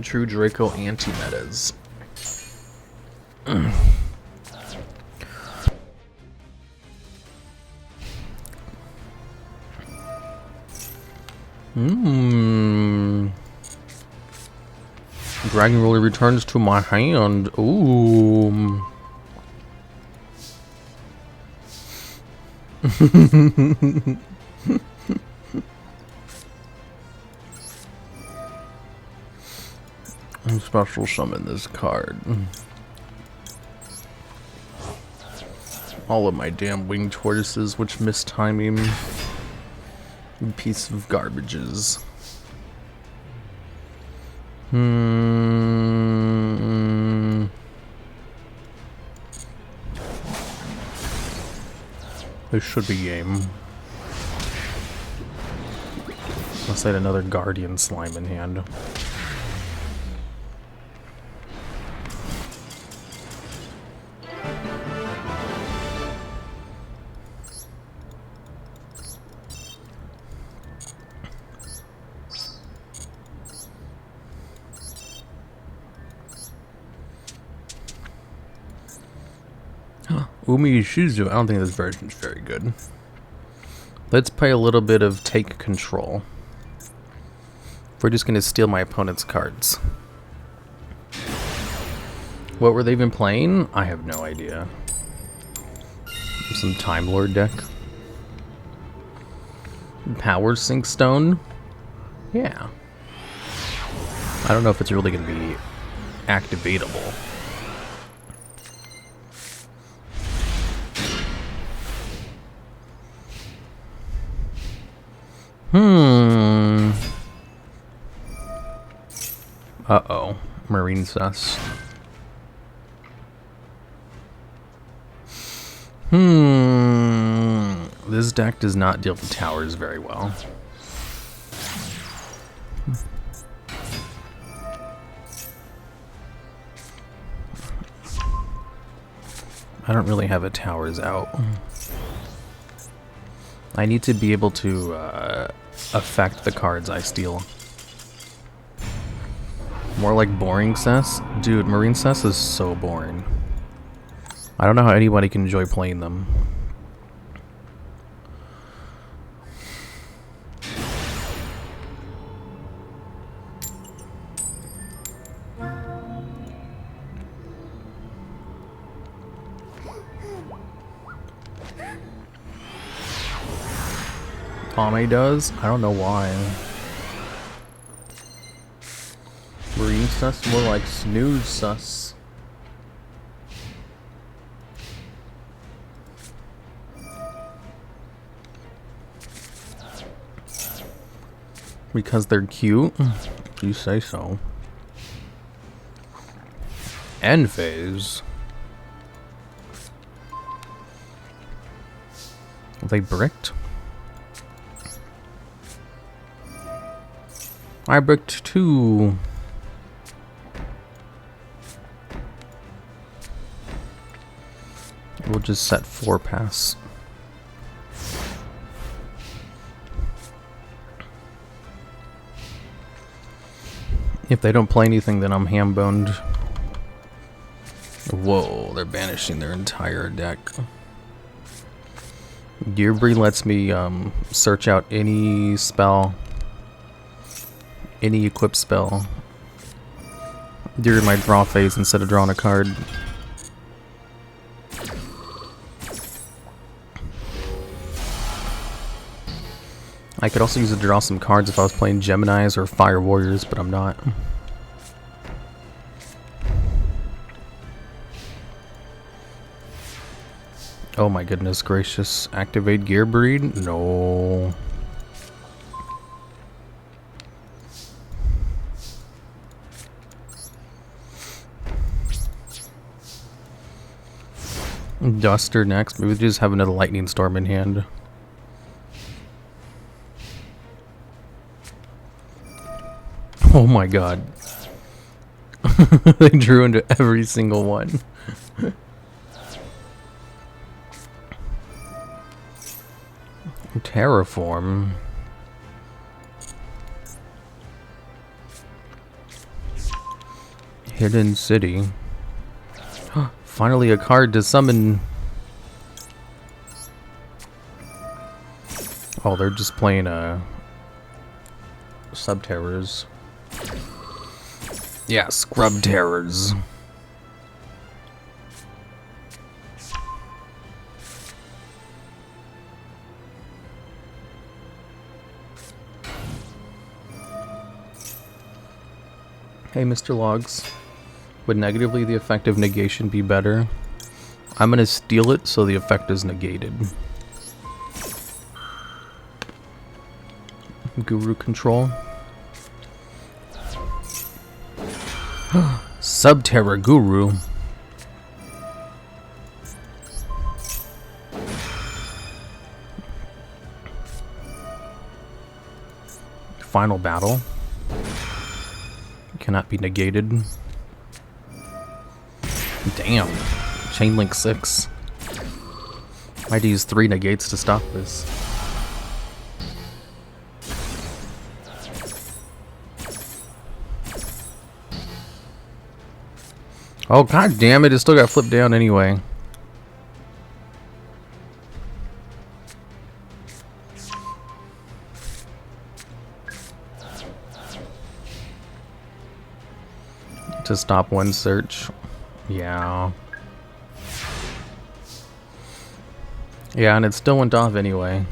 True Draco anti-metas. Dragon Ruler returns to my hand. Ooh. Special summon this card. All of my damn winged tortoises, which miss timing. Piece of garbages. This should be game. Unless I had another Guardian Slime in hand. Yugioh. I don't think this version is very good. Let's play a little bit of Take Control. We're just going to steal my opponent's cards. What were they even playing? I have no idea. Some Time Lord deck. Power Sink Stone? Yeah. I don't know if it's really going to be activatable. Uh-oh. Marine sus. This deck does not deal with towers very well. I don't really have a towers out. I need to be able to affect the cards I steal. More like boring cess? Dude, marine cess is so boring. I don't know how anybody can enjoy playing them. Tommy does? I don't know why. Marine sus, more like snooze sus. Because they're cute? You say so. End phase. Are they bricked? I bricked 2. We'll just set 4 pass. If they don't play anything, then I'm ham-boned. Whoa, they're banishing their entire deck. Gearbreed lets me search out any spell, any equipped spell during my draw phase instead of drawing a card. I could also use it to draw some cards if I was playing Geminis or Fire Warriors, but I'm not. Oh my goodness gracious. Activate Gearbreed? No. Duster next. Maybe we just have another Lightning Storm in hand. Oh my god. They drew into every single one. Terraform. Hidden City. Finally a card to summon. Oh, they're just playing Sub-Terrors. Yeah, Scrub Terrors. Hey, Mr. Logs. Would negatively the effect of negation be better? I'm gonna steal it so the effect is negated. Guru control. Sub-Terror Guru. Final battle. Cannot be negated. Damn. Chainlink 6. I had to use 3 negates to stop this. Oh god damn it, it still got flipped down anyway. To stop one search. Yeah. Yeah, and it still went off anyway.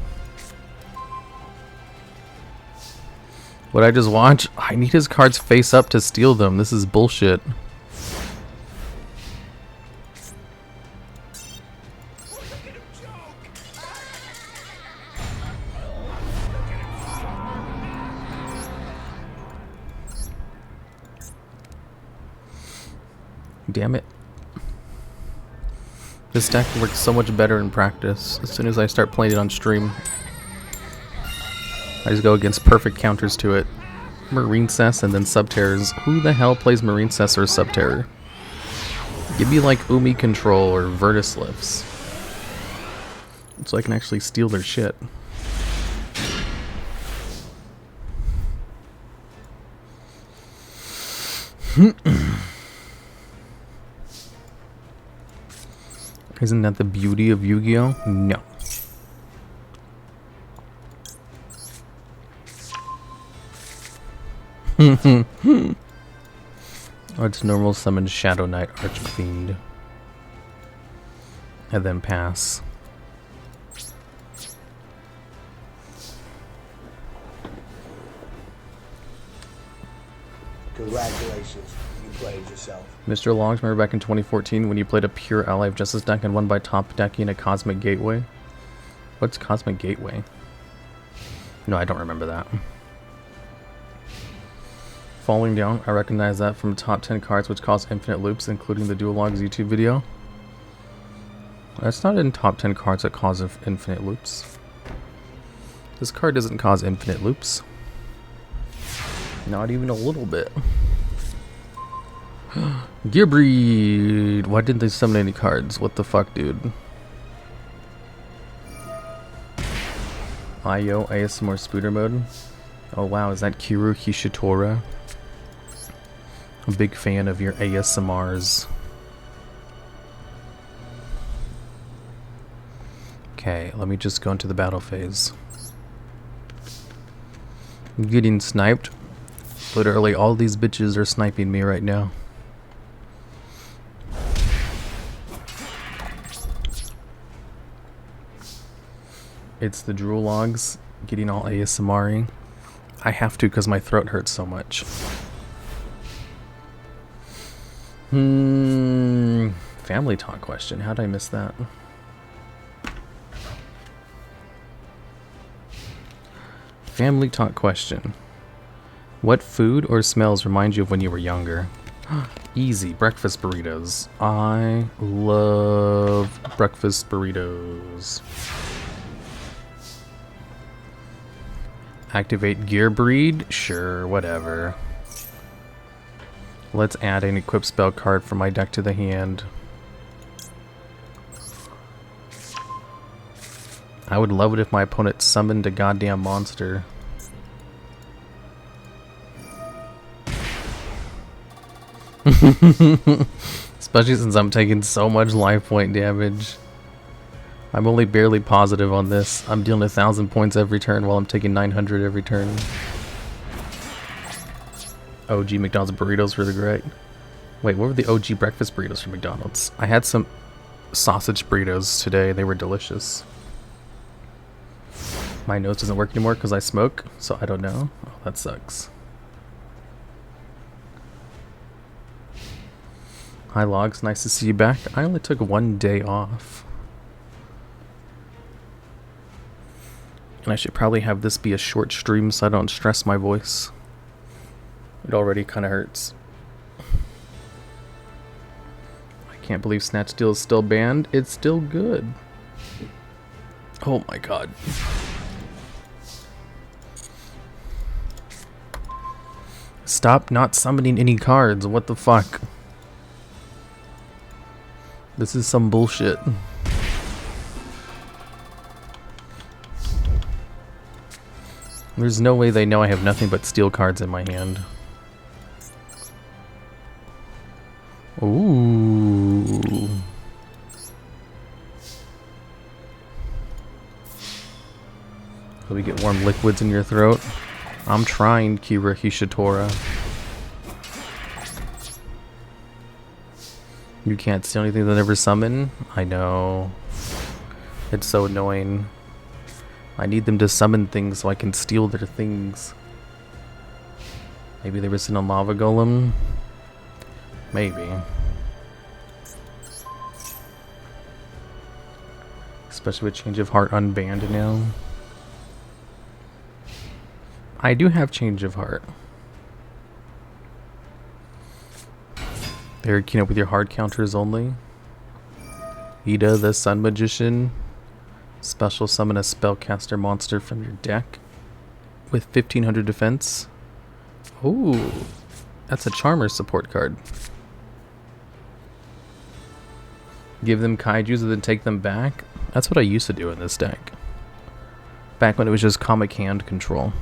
What I just watch? I need his cards face up to steal them. This is bullshit. Damn it. This deck works so much better in practice. As soon as I start playing it on stream, I just go against perfect counters to it. Marine Cess and then Subterrors. Who the hell plays Marine Cess or Subterror? Give me like Umi Control or Vertislifts, so I can actually steal their shit. Isn't that the beauty of Yu-Gi-Oh? No. Let's normal summon Shadow Knight Archfiend. And then pass. Congratulations, you played yourself. Mr. Logs, remember back in 2014 when you played a pure Ally of Justice deck and won by top decking a Cosmic Gateway? What's Cosmic Gateway? No, I don't remember that. Falling Down, I recognize that from top 10 cards which cause infinite loops, including the TheDuelLogs YouTube video. That's not in top 10 cards that cause infinite loops. This card doesn't cause infinite loops. Not even a little bit. Gearbreed! Why didn't they summon any cards? What the fuck, dude? IO ASMR Spooter mode. Oh wow, is that Kiru Hishitora? A big fan of your ASMRs. Okay, let me just go into the battle phase. I'm getting sniped. Literally all these bitches are sniping me right now. It's the TheDuelLogs getting all ASMR-y. I have to because my throat hurts so much. Family talk question. How'd I miss that? Family talk question. What food or smells remind you of when you were younger? Easy. Breakfast burritos. I love breakfast burritos. Activate Gearbreed? Sure, whatever. Let's add an equip spell card from my deck to the hand. I would love it if my opponent summoned a goddamn monster. Especially since I'm taking so much life point damage. I'm only barely positive on this. I'm dealing 1,000 points every turn while I'm taking 900 every turn. OG McDonald's burritos were the great. Wait, what were the OG breakfast burritos from McDonald's? I had some sausage burritos today. They were delicious. My nose doesn't work anymore because I smoke, so I don't know. Oh, that sucks. Hi Logs, nice to see you back. I only took 1 day off. And I should probably have this be a short stream so I don't stress my voice. It already kind of hurts. I can't believe Snatch Steal is still banned. It's still good. Oh my god. Stop not summoning any cards. What the fuck? This is some bullshit. There's no way they know I have nothing but steel cards in my hand. Ooh. So we get warm liquids in your throat. I'm trying, Kira Hishitora. You can't steal anything that never summon? I know. It's so annoying. I need them to summon things so I can steal their things. Maybe they were sitting on Lava Golem? Maybe. Especially with Change of Heart unbanned now. I do have Change of Heart. They're keeping up with your hard counters only. Ida the Sun Magician. Special summon a spellcaster monster from your deck with 1500 defense. Ooh, that's a Charmer support card. Give them kaijus and then take them back. That's what I used to do in this deck. Back when it was just comic hand control.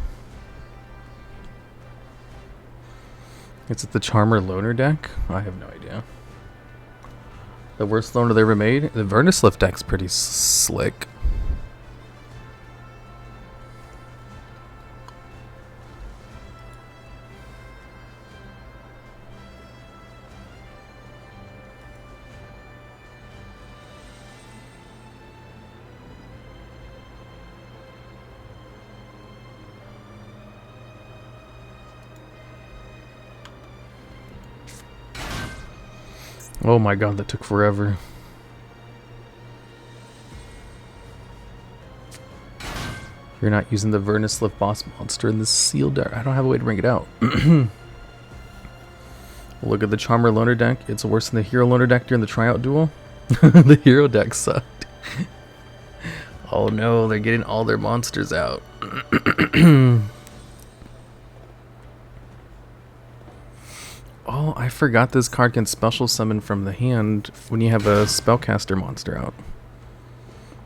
Is it the Charmer Loner deck? I have no idea. The worst loner they ever made? The Vernislift deck's pretty slick. Oh my god, that took forever. You're not using the Vernislift boss monster in this sealed deck. I don't have a way to bring it out. Look at the Charmer Loner deck. It's worse than the Hero Loner deck during the tryout duel. The Hero deck sucked. Oh no, they're getting all their monsters out. Oh, I forgot this card can special summon from the hand when you have a spellcaster monster out.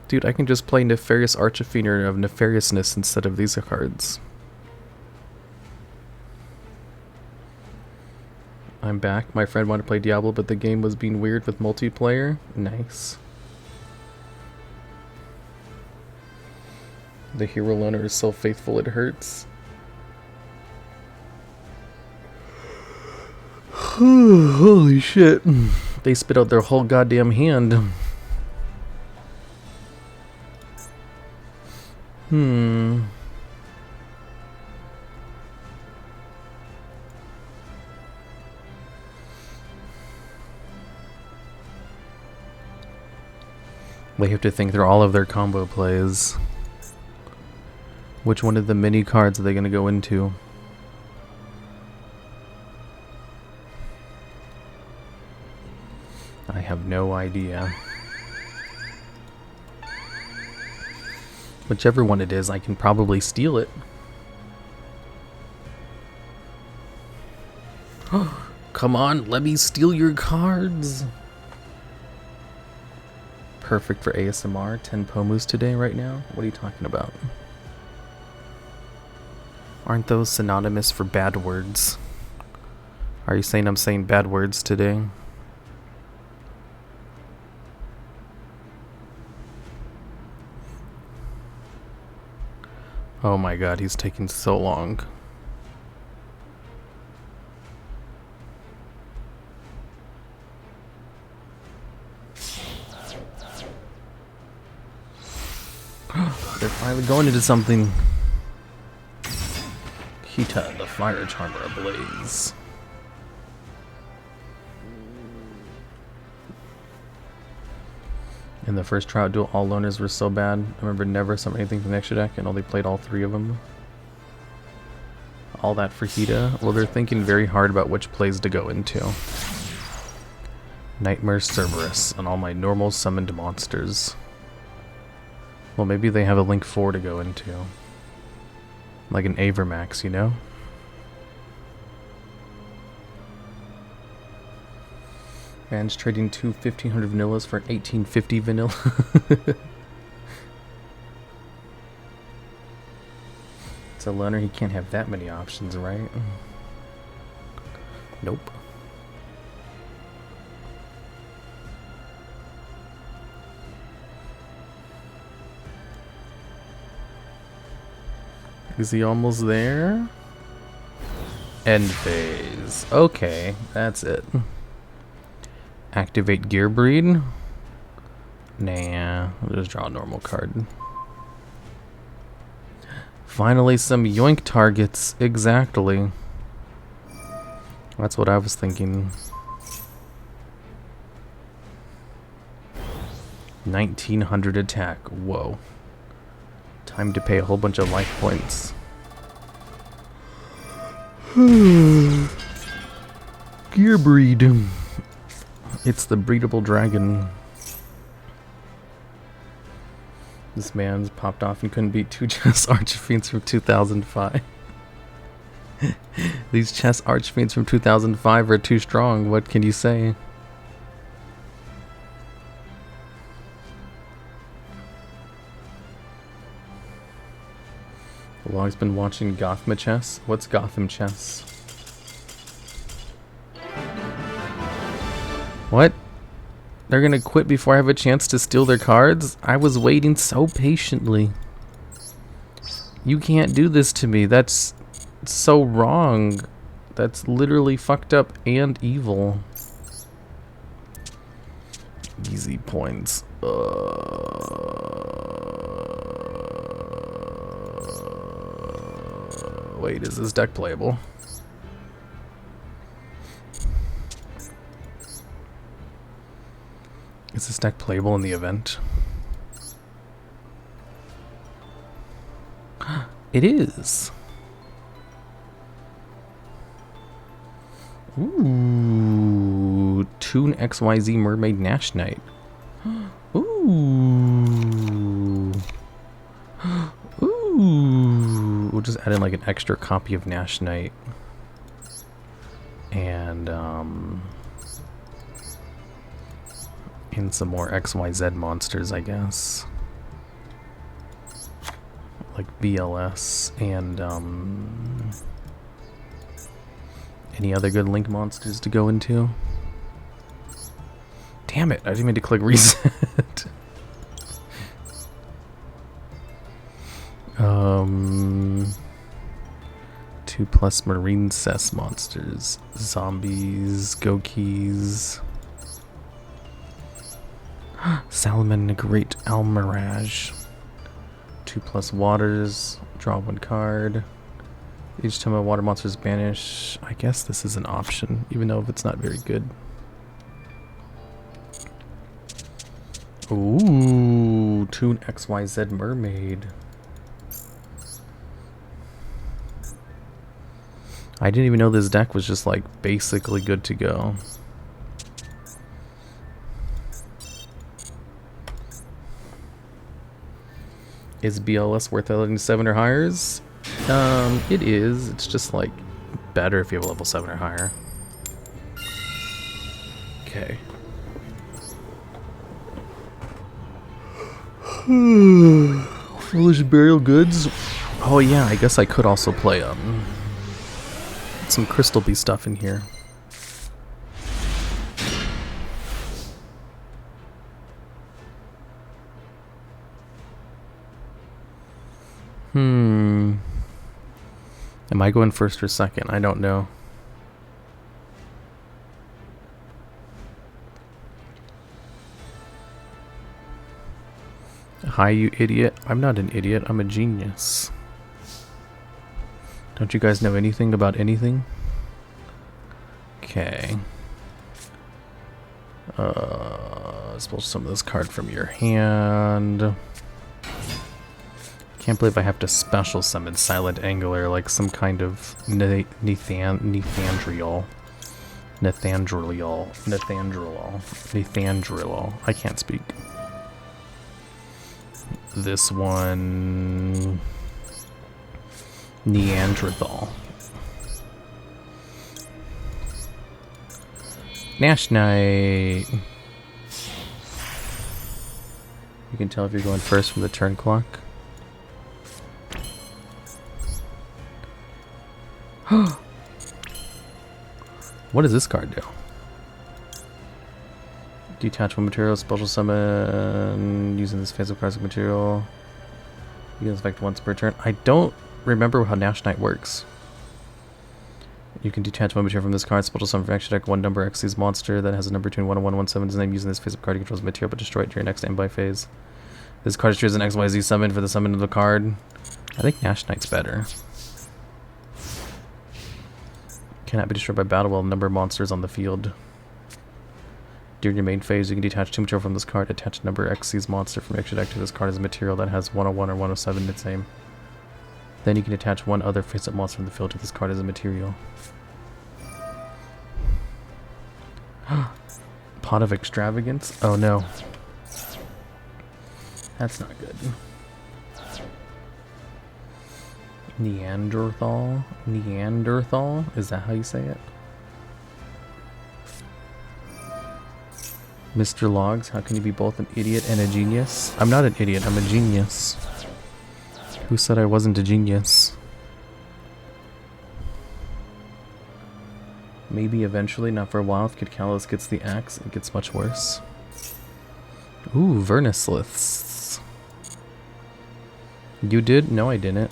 Dude, I can just play Nefarious Archfiend of Nefariousness instead of these cards. I'm back. My friend wanted to play Diablo, but the game was being weird with multiplayer. Nice. The Hero Loner is so faithful it hurts. Holy shit. They spit out their whole goddamn hand. They have to think through all of their combo plays. Which one of the mini cards are they going to go into? I have no idea. Whichever one it is, I can probably steal it. Come on, let me steal your cards. Perfect for ASMR. 10 Pomus today right now? What are you talking about? Aren't those synonymous for bad words? Are you saying I'm saying bad words today? Oh my god, he's taking so long. They're finally going into something. Hita, the fire charmer ablaze. In the first tryout duel, all loners were so bad. I remember never summoned anything from the extra deck and only played all 3 of them. All that for Hita? Well, they're thinking very hard about which plays to go into. Nightmare Cerberus on all my normal summoned monsters. Well, maybe they have a Link 4 to go into. Like an Avermax, you know? Man's trading 2 1500 vanillas for an 1850 vanilla. It's a loner, he can't have that many options, right? Nope. Is he almost there? End phase. Okay, that's it. Activate Gear Breed? Nah, I'll just draw a normal card. Finally some yoink targets. Exactly. That's what I was thinking. 1900 attack. Whoa. Time to pay a whole bunch of life points. Gear Breed. It's the breedable dragon. This man's popped off and couldn't beat 2 Chess Archfiends from 2005. These chess archfiends from 2005 are too strong. What can you say? Log's been watching Gotham chess. What's Gotham chess? What? They're gonna quit before I have a chance to steal their cards? I was waiting so patiently. You can't do this to me. That's so wrong. That's literally fucked up and evil. Easy points. Wait, is this deck playable? Is this deck playable in the event? It is. Ooh, Toon XYZ Mermaid Nash Knight. Ooh. Ooh. We'll just add in like an extra copy of Nash Knight. And some more XYZ monsters, I guess. Like BLS and any other good Link monsters to go into? Damn it, I didn't mean to click reset. 2+ marine cess monsters. Zombies, Gokis. Salmon, Great Almirage. 2+ waters. Draw 1 card. Each time a water monster is banished. I guess this is an option, even though it's not very good. Ooh, Toon XYZ Mermaid. I didn't even know this deck was just like basically good to go. Is BLS worth level 7 or higher? It is. It's just like better if you have a level 7 or higher. Okay. Foolish burial goods. Oh yeah, I guess I could also play some Crystal Bee stuff in here. Am I going first or second? I don't know. Hi, you idiot. I'm not an idiot. I'm a genius. Don't you guys know anything about anything? Okay. Expel some of this card from your hand. Can't believe I have to special summon Silent Angler like some kind of Nethandriel. I can't speak. This one... Neanderthal. Nash Knight. You can tell if you're going first from the turn clock. What does this card do? Detach one material, special summon using this phase of cards of material. You can effect once per turn. I don't remember how Nash Knight works. You can detach one material from this card, special summon from extra deck, one number Xyz monster that has a number between 1 and 117 its name using this phase of card. It controls material but destroy it during your next end by phase. This card is treated as an XYZ summon for the summon of the card. I think Nash Knight's better. Cannot be destroyed by battle while number of monsters on the field. During your main phase, you can detach 2 material from this card. Attach number Xyz monster from extra deck to this card as a material that has 101 or 107 in its name. Then you can attach one other face-up monster from the field to this card as a material. Pot of Extravagance? Oh no. That's not good. Neanderthal? Neanderthal? Is that how you say it? Mr. Logs, how can you be both an idiot and a genius? I'm not an idiot, I'm a genius. Who said I wasn't a genius? Maybe eventually, not for a while. If Kid Kalos gets the axe, it gets much worse. Ooh, Vernisliths. You did? No, I didn't.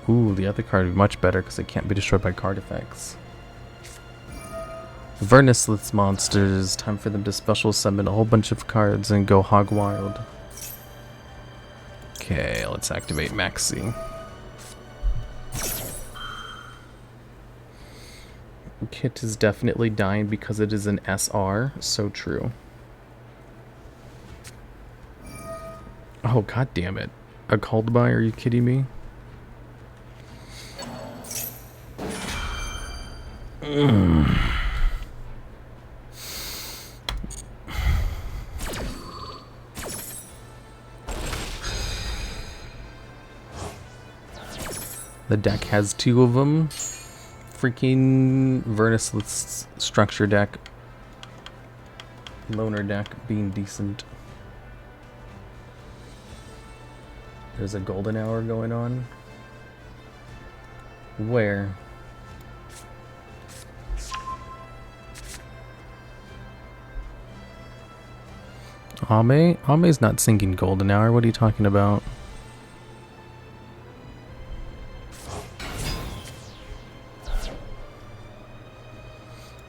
Ooh, the other card would be much better because it can't be destroyed by card effects. Vernisliths monsters. Time for them to special summon a whole bunch of cards and go hog wild. Okay, let's activate Maxi. Kit is definitely dying because it is an SR. So true. Oh, god damn it. A cold buy? Are you kidding me? The deck has two of them. Freaking Vernislith's structure deck. Loner deck being decent. There's a golden hour going on. Where? Ame? Ame's not singing golden hour. What are you talking about?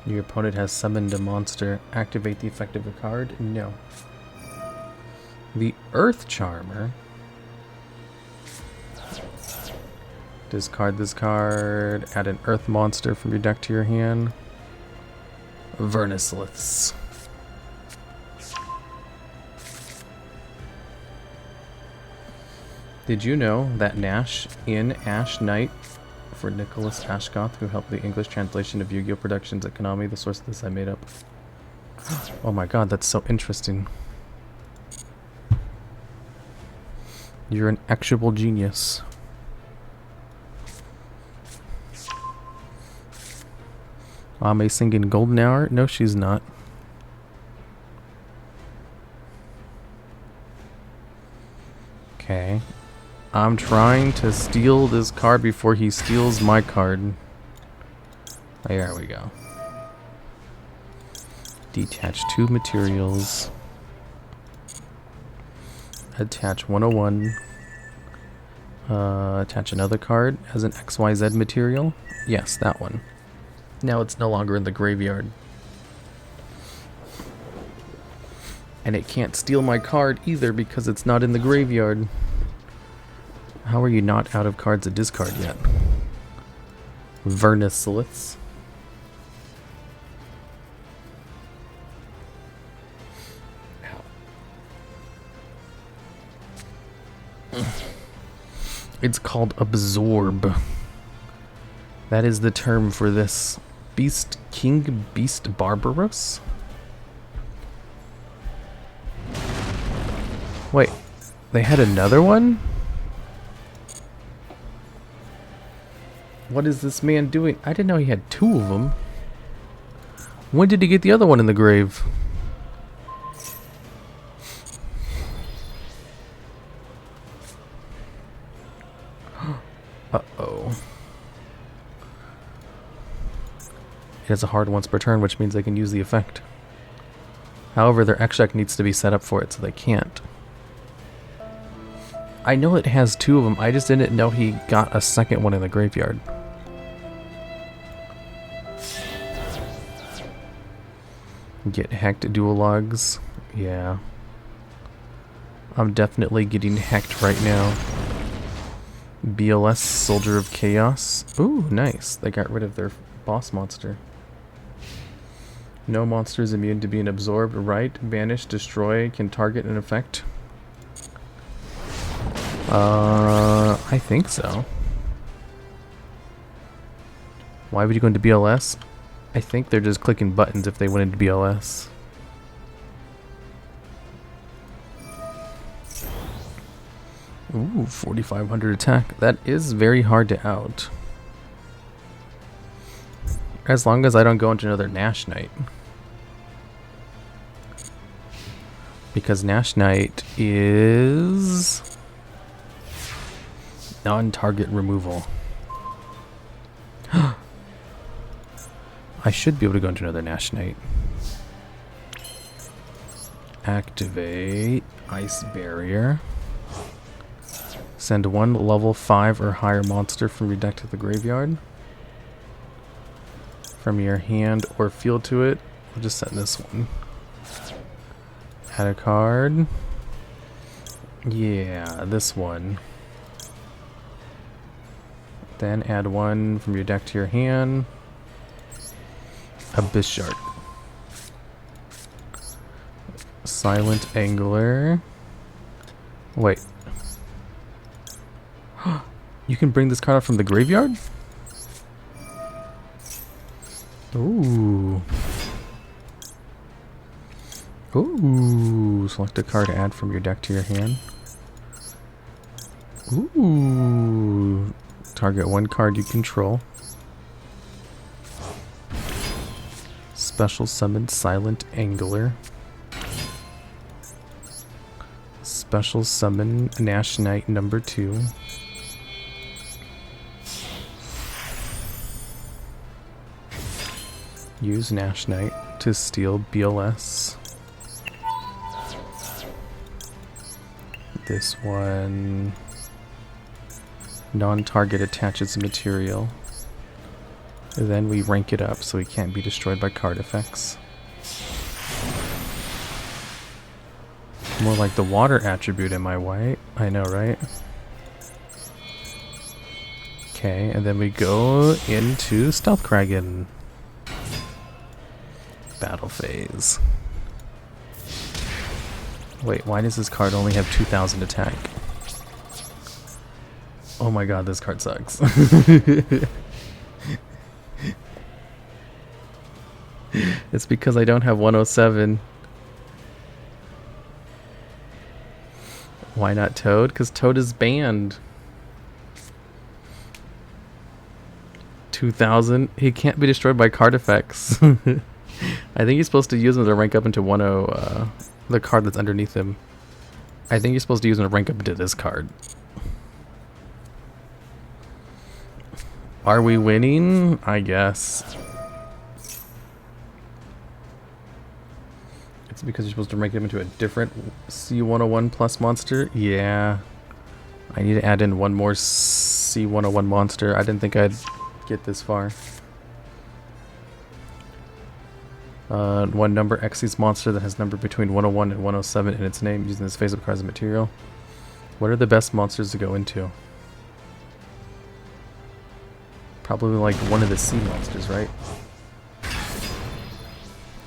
Your opponent has summoned a monster. Activate the effect of a card? No. The Earth Charmer. Discard this card. Add an Earth monster from your deck to your hand. Vernisliths. Did you know that Nash in Ash Knight for Nicholas Ashgoth, who helped the English translation of Yu-Gi-Oh! Productions at Konami? The source of this I made up. Oh my god, that's so interesting. You're an actual genius. Ame singing Golden Hour? No, she's not. Okay. I'm trying to steal this card before he steals my card. There we go. Detach two materials. Attach 101. Attach another card as an XYZ material. Yes, that one. Now it's no longer in the graveyard. And it can't steal my card either because it's not in the graveyard. How are you not out of cards to discard yet? Vernisliths. It's called Absorb. That is the term for this. Beast King Beast Barbaros? Wait, they had another one? What is this man doing? I didn't know he had two of them. When did he get the other one in the grave? Uh-oh. It has a hard once per turn, which means they can use the effect. However, their X-Check needs to be set up for it, so they can't. I know it has two of them, I just didn't know he got a second one in the graveyard. Get hacked Duel Logs. Yeah. I'm definitely getting hacked right now. BLS Soldier of Chaos. Ooh, nice. They got rid of their boss monster. No monster is immune to being absorbed. Right. Banish, destroy, can target an effect. I think so. Why would you go into BLS? I think they're just clicking buttons if they went into BLS. Ooh, 4,500 attack. That is very hard to out. As long as I don't go into another Nash Knight. Because Nash Knight is non-target removal. I should be able to go into another Nash Knight. Activate Ice Barrier. Send one level 5 or higher monster from your deck to the graveyard. From your hand or field to it. I'll just send this one. Add a card. Yeah, this one. Then add one from your deck to your hand. Abyss Shark. Silent Angler. Wait. You can bring this card out from the graveyard? Ooh. Ooh. Select a card to add from your deck to your hand. Ooh. Target one card you control. Special summon Silent Angler. Special summon Nash Knight number 2. Use Nash Knight to steal BLS. This one... non-target attaches material. Then we rank it up so it can't be destroyed by card effects. More like the water attribute, am I right? I know, right? Okay, and then we go into Stealth Kraken. Battle phase. Wait, why does this card only have 2,000 attack? Oh my god, this card sucks. It's because I don't have 107. Why not Toad? Because Toad is banned. 2,000. He can't be destroyed by card effects. I think he's supposed to use him to rank up into 10, the card that's underneath him. I think you're supposed to use him to rank up into this card. Are we winning? I guess. It's because you're supposed to rank him into a different C101 plus monster? Yeah. I need to add in one more C101 monster. I didn't think I'd get this far. One number Xyz monster that has number between 101 and 107 in its name using this face-up card as a material. What are the best monsters to go into? Probably like one of the sea monsters, right?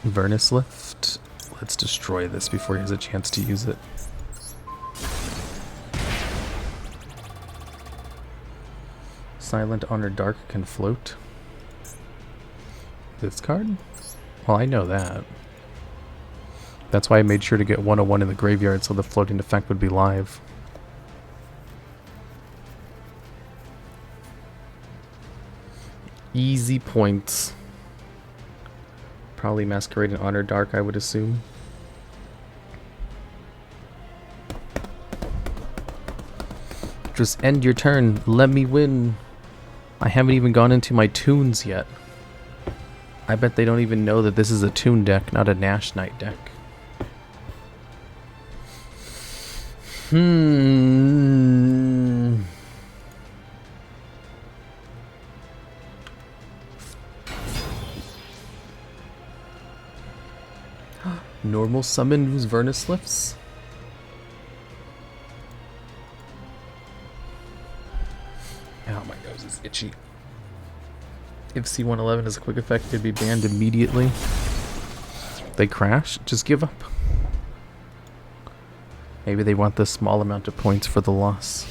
Vernislift. Let's destroy this before he has a chance to use it. Silent Honor Dark can float. This card? Well, I know that. That's why I made sure to get 101 in the graveyard so the floating effect would be live. Easy points. Probably Masquerade and Honor Dark, I would assume. Just end your turn. Let me win. I haven't even gone into my tunes yet. I bet they don't even know that this is a tune deck, not a Nash Knight deck. Normal summon whose Vernislifts? Ow, my nose is itchy. If C111 has a quick effect, it'd be banned immediately. They crash? Just give up. Maybe they want the small amount of points for the loss.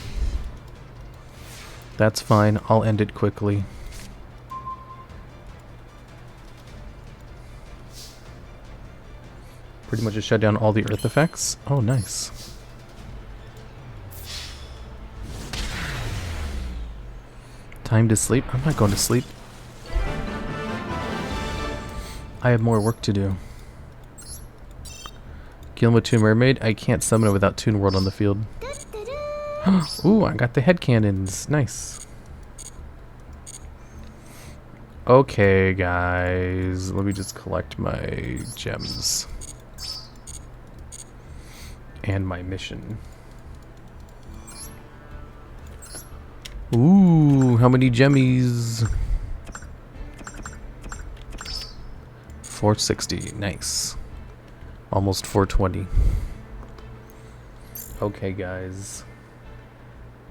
That's fine, I'll end it quickly. Pretty much just shut down all the earth effects. Oh, nice. Time to sleep? I'm not going to sleep. I have more work to do. Kill him with Toon Mermaid? I can't summon it without Toon World on the field. Ooh, I got the head cannons. Nice. Okay, guys. Let me just collect my gems. And my mission. Ooh, how many gemmies? 460. Nice. Almost 420. Okay, guys.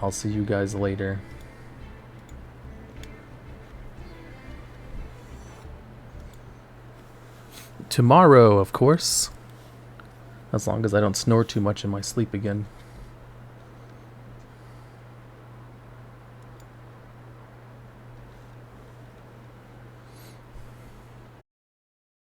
I'll see you guys later. Tomorrow, of course. As long as I don't snore too much in my sleep again.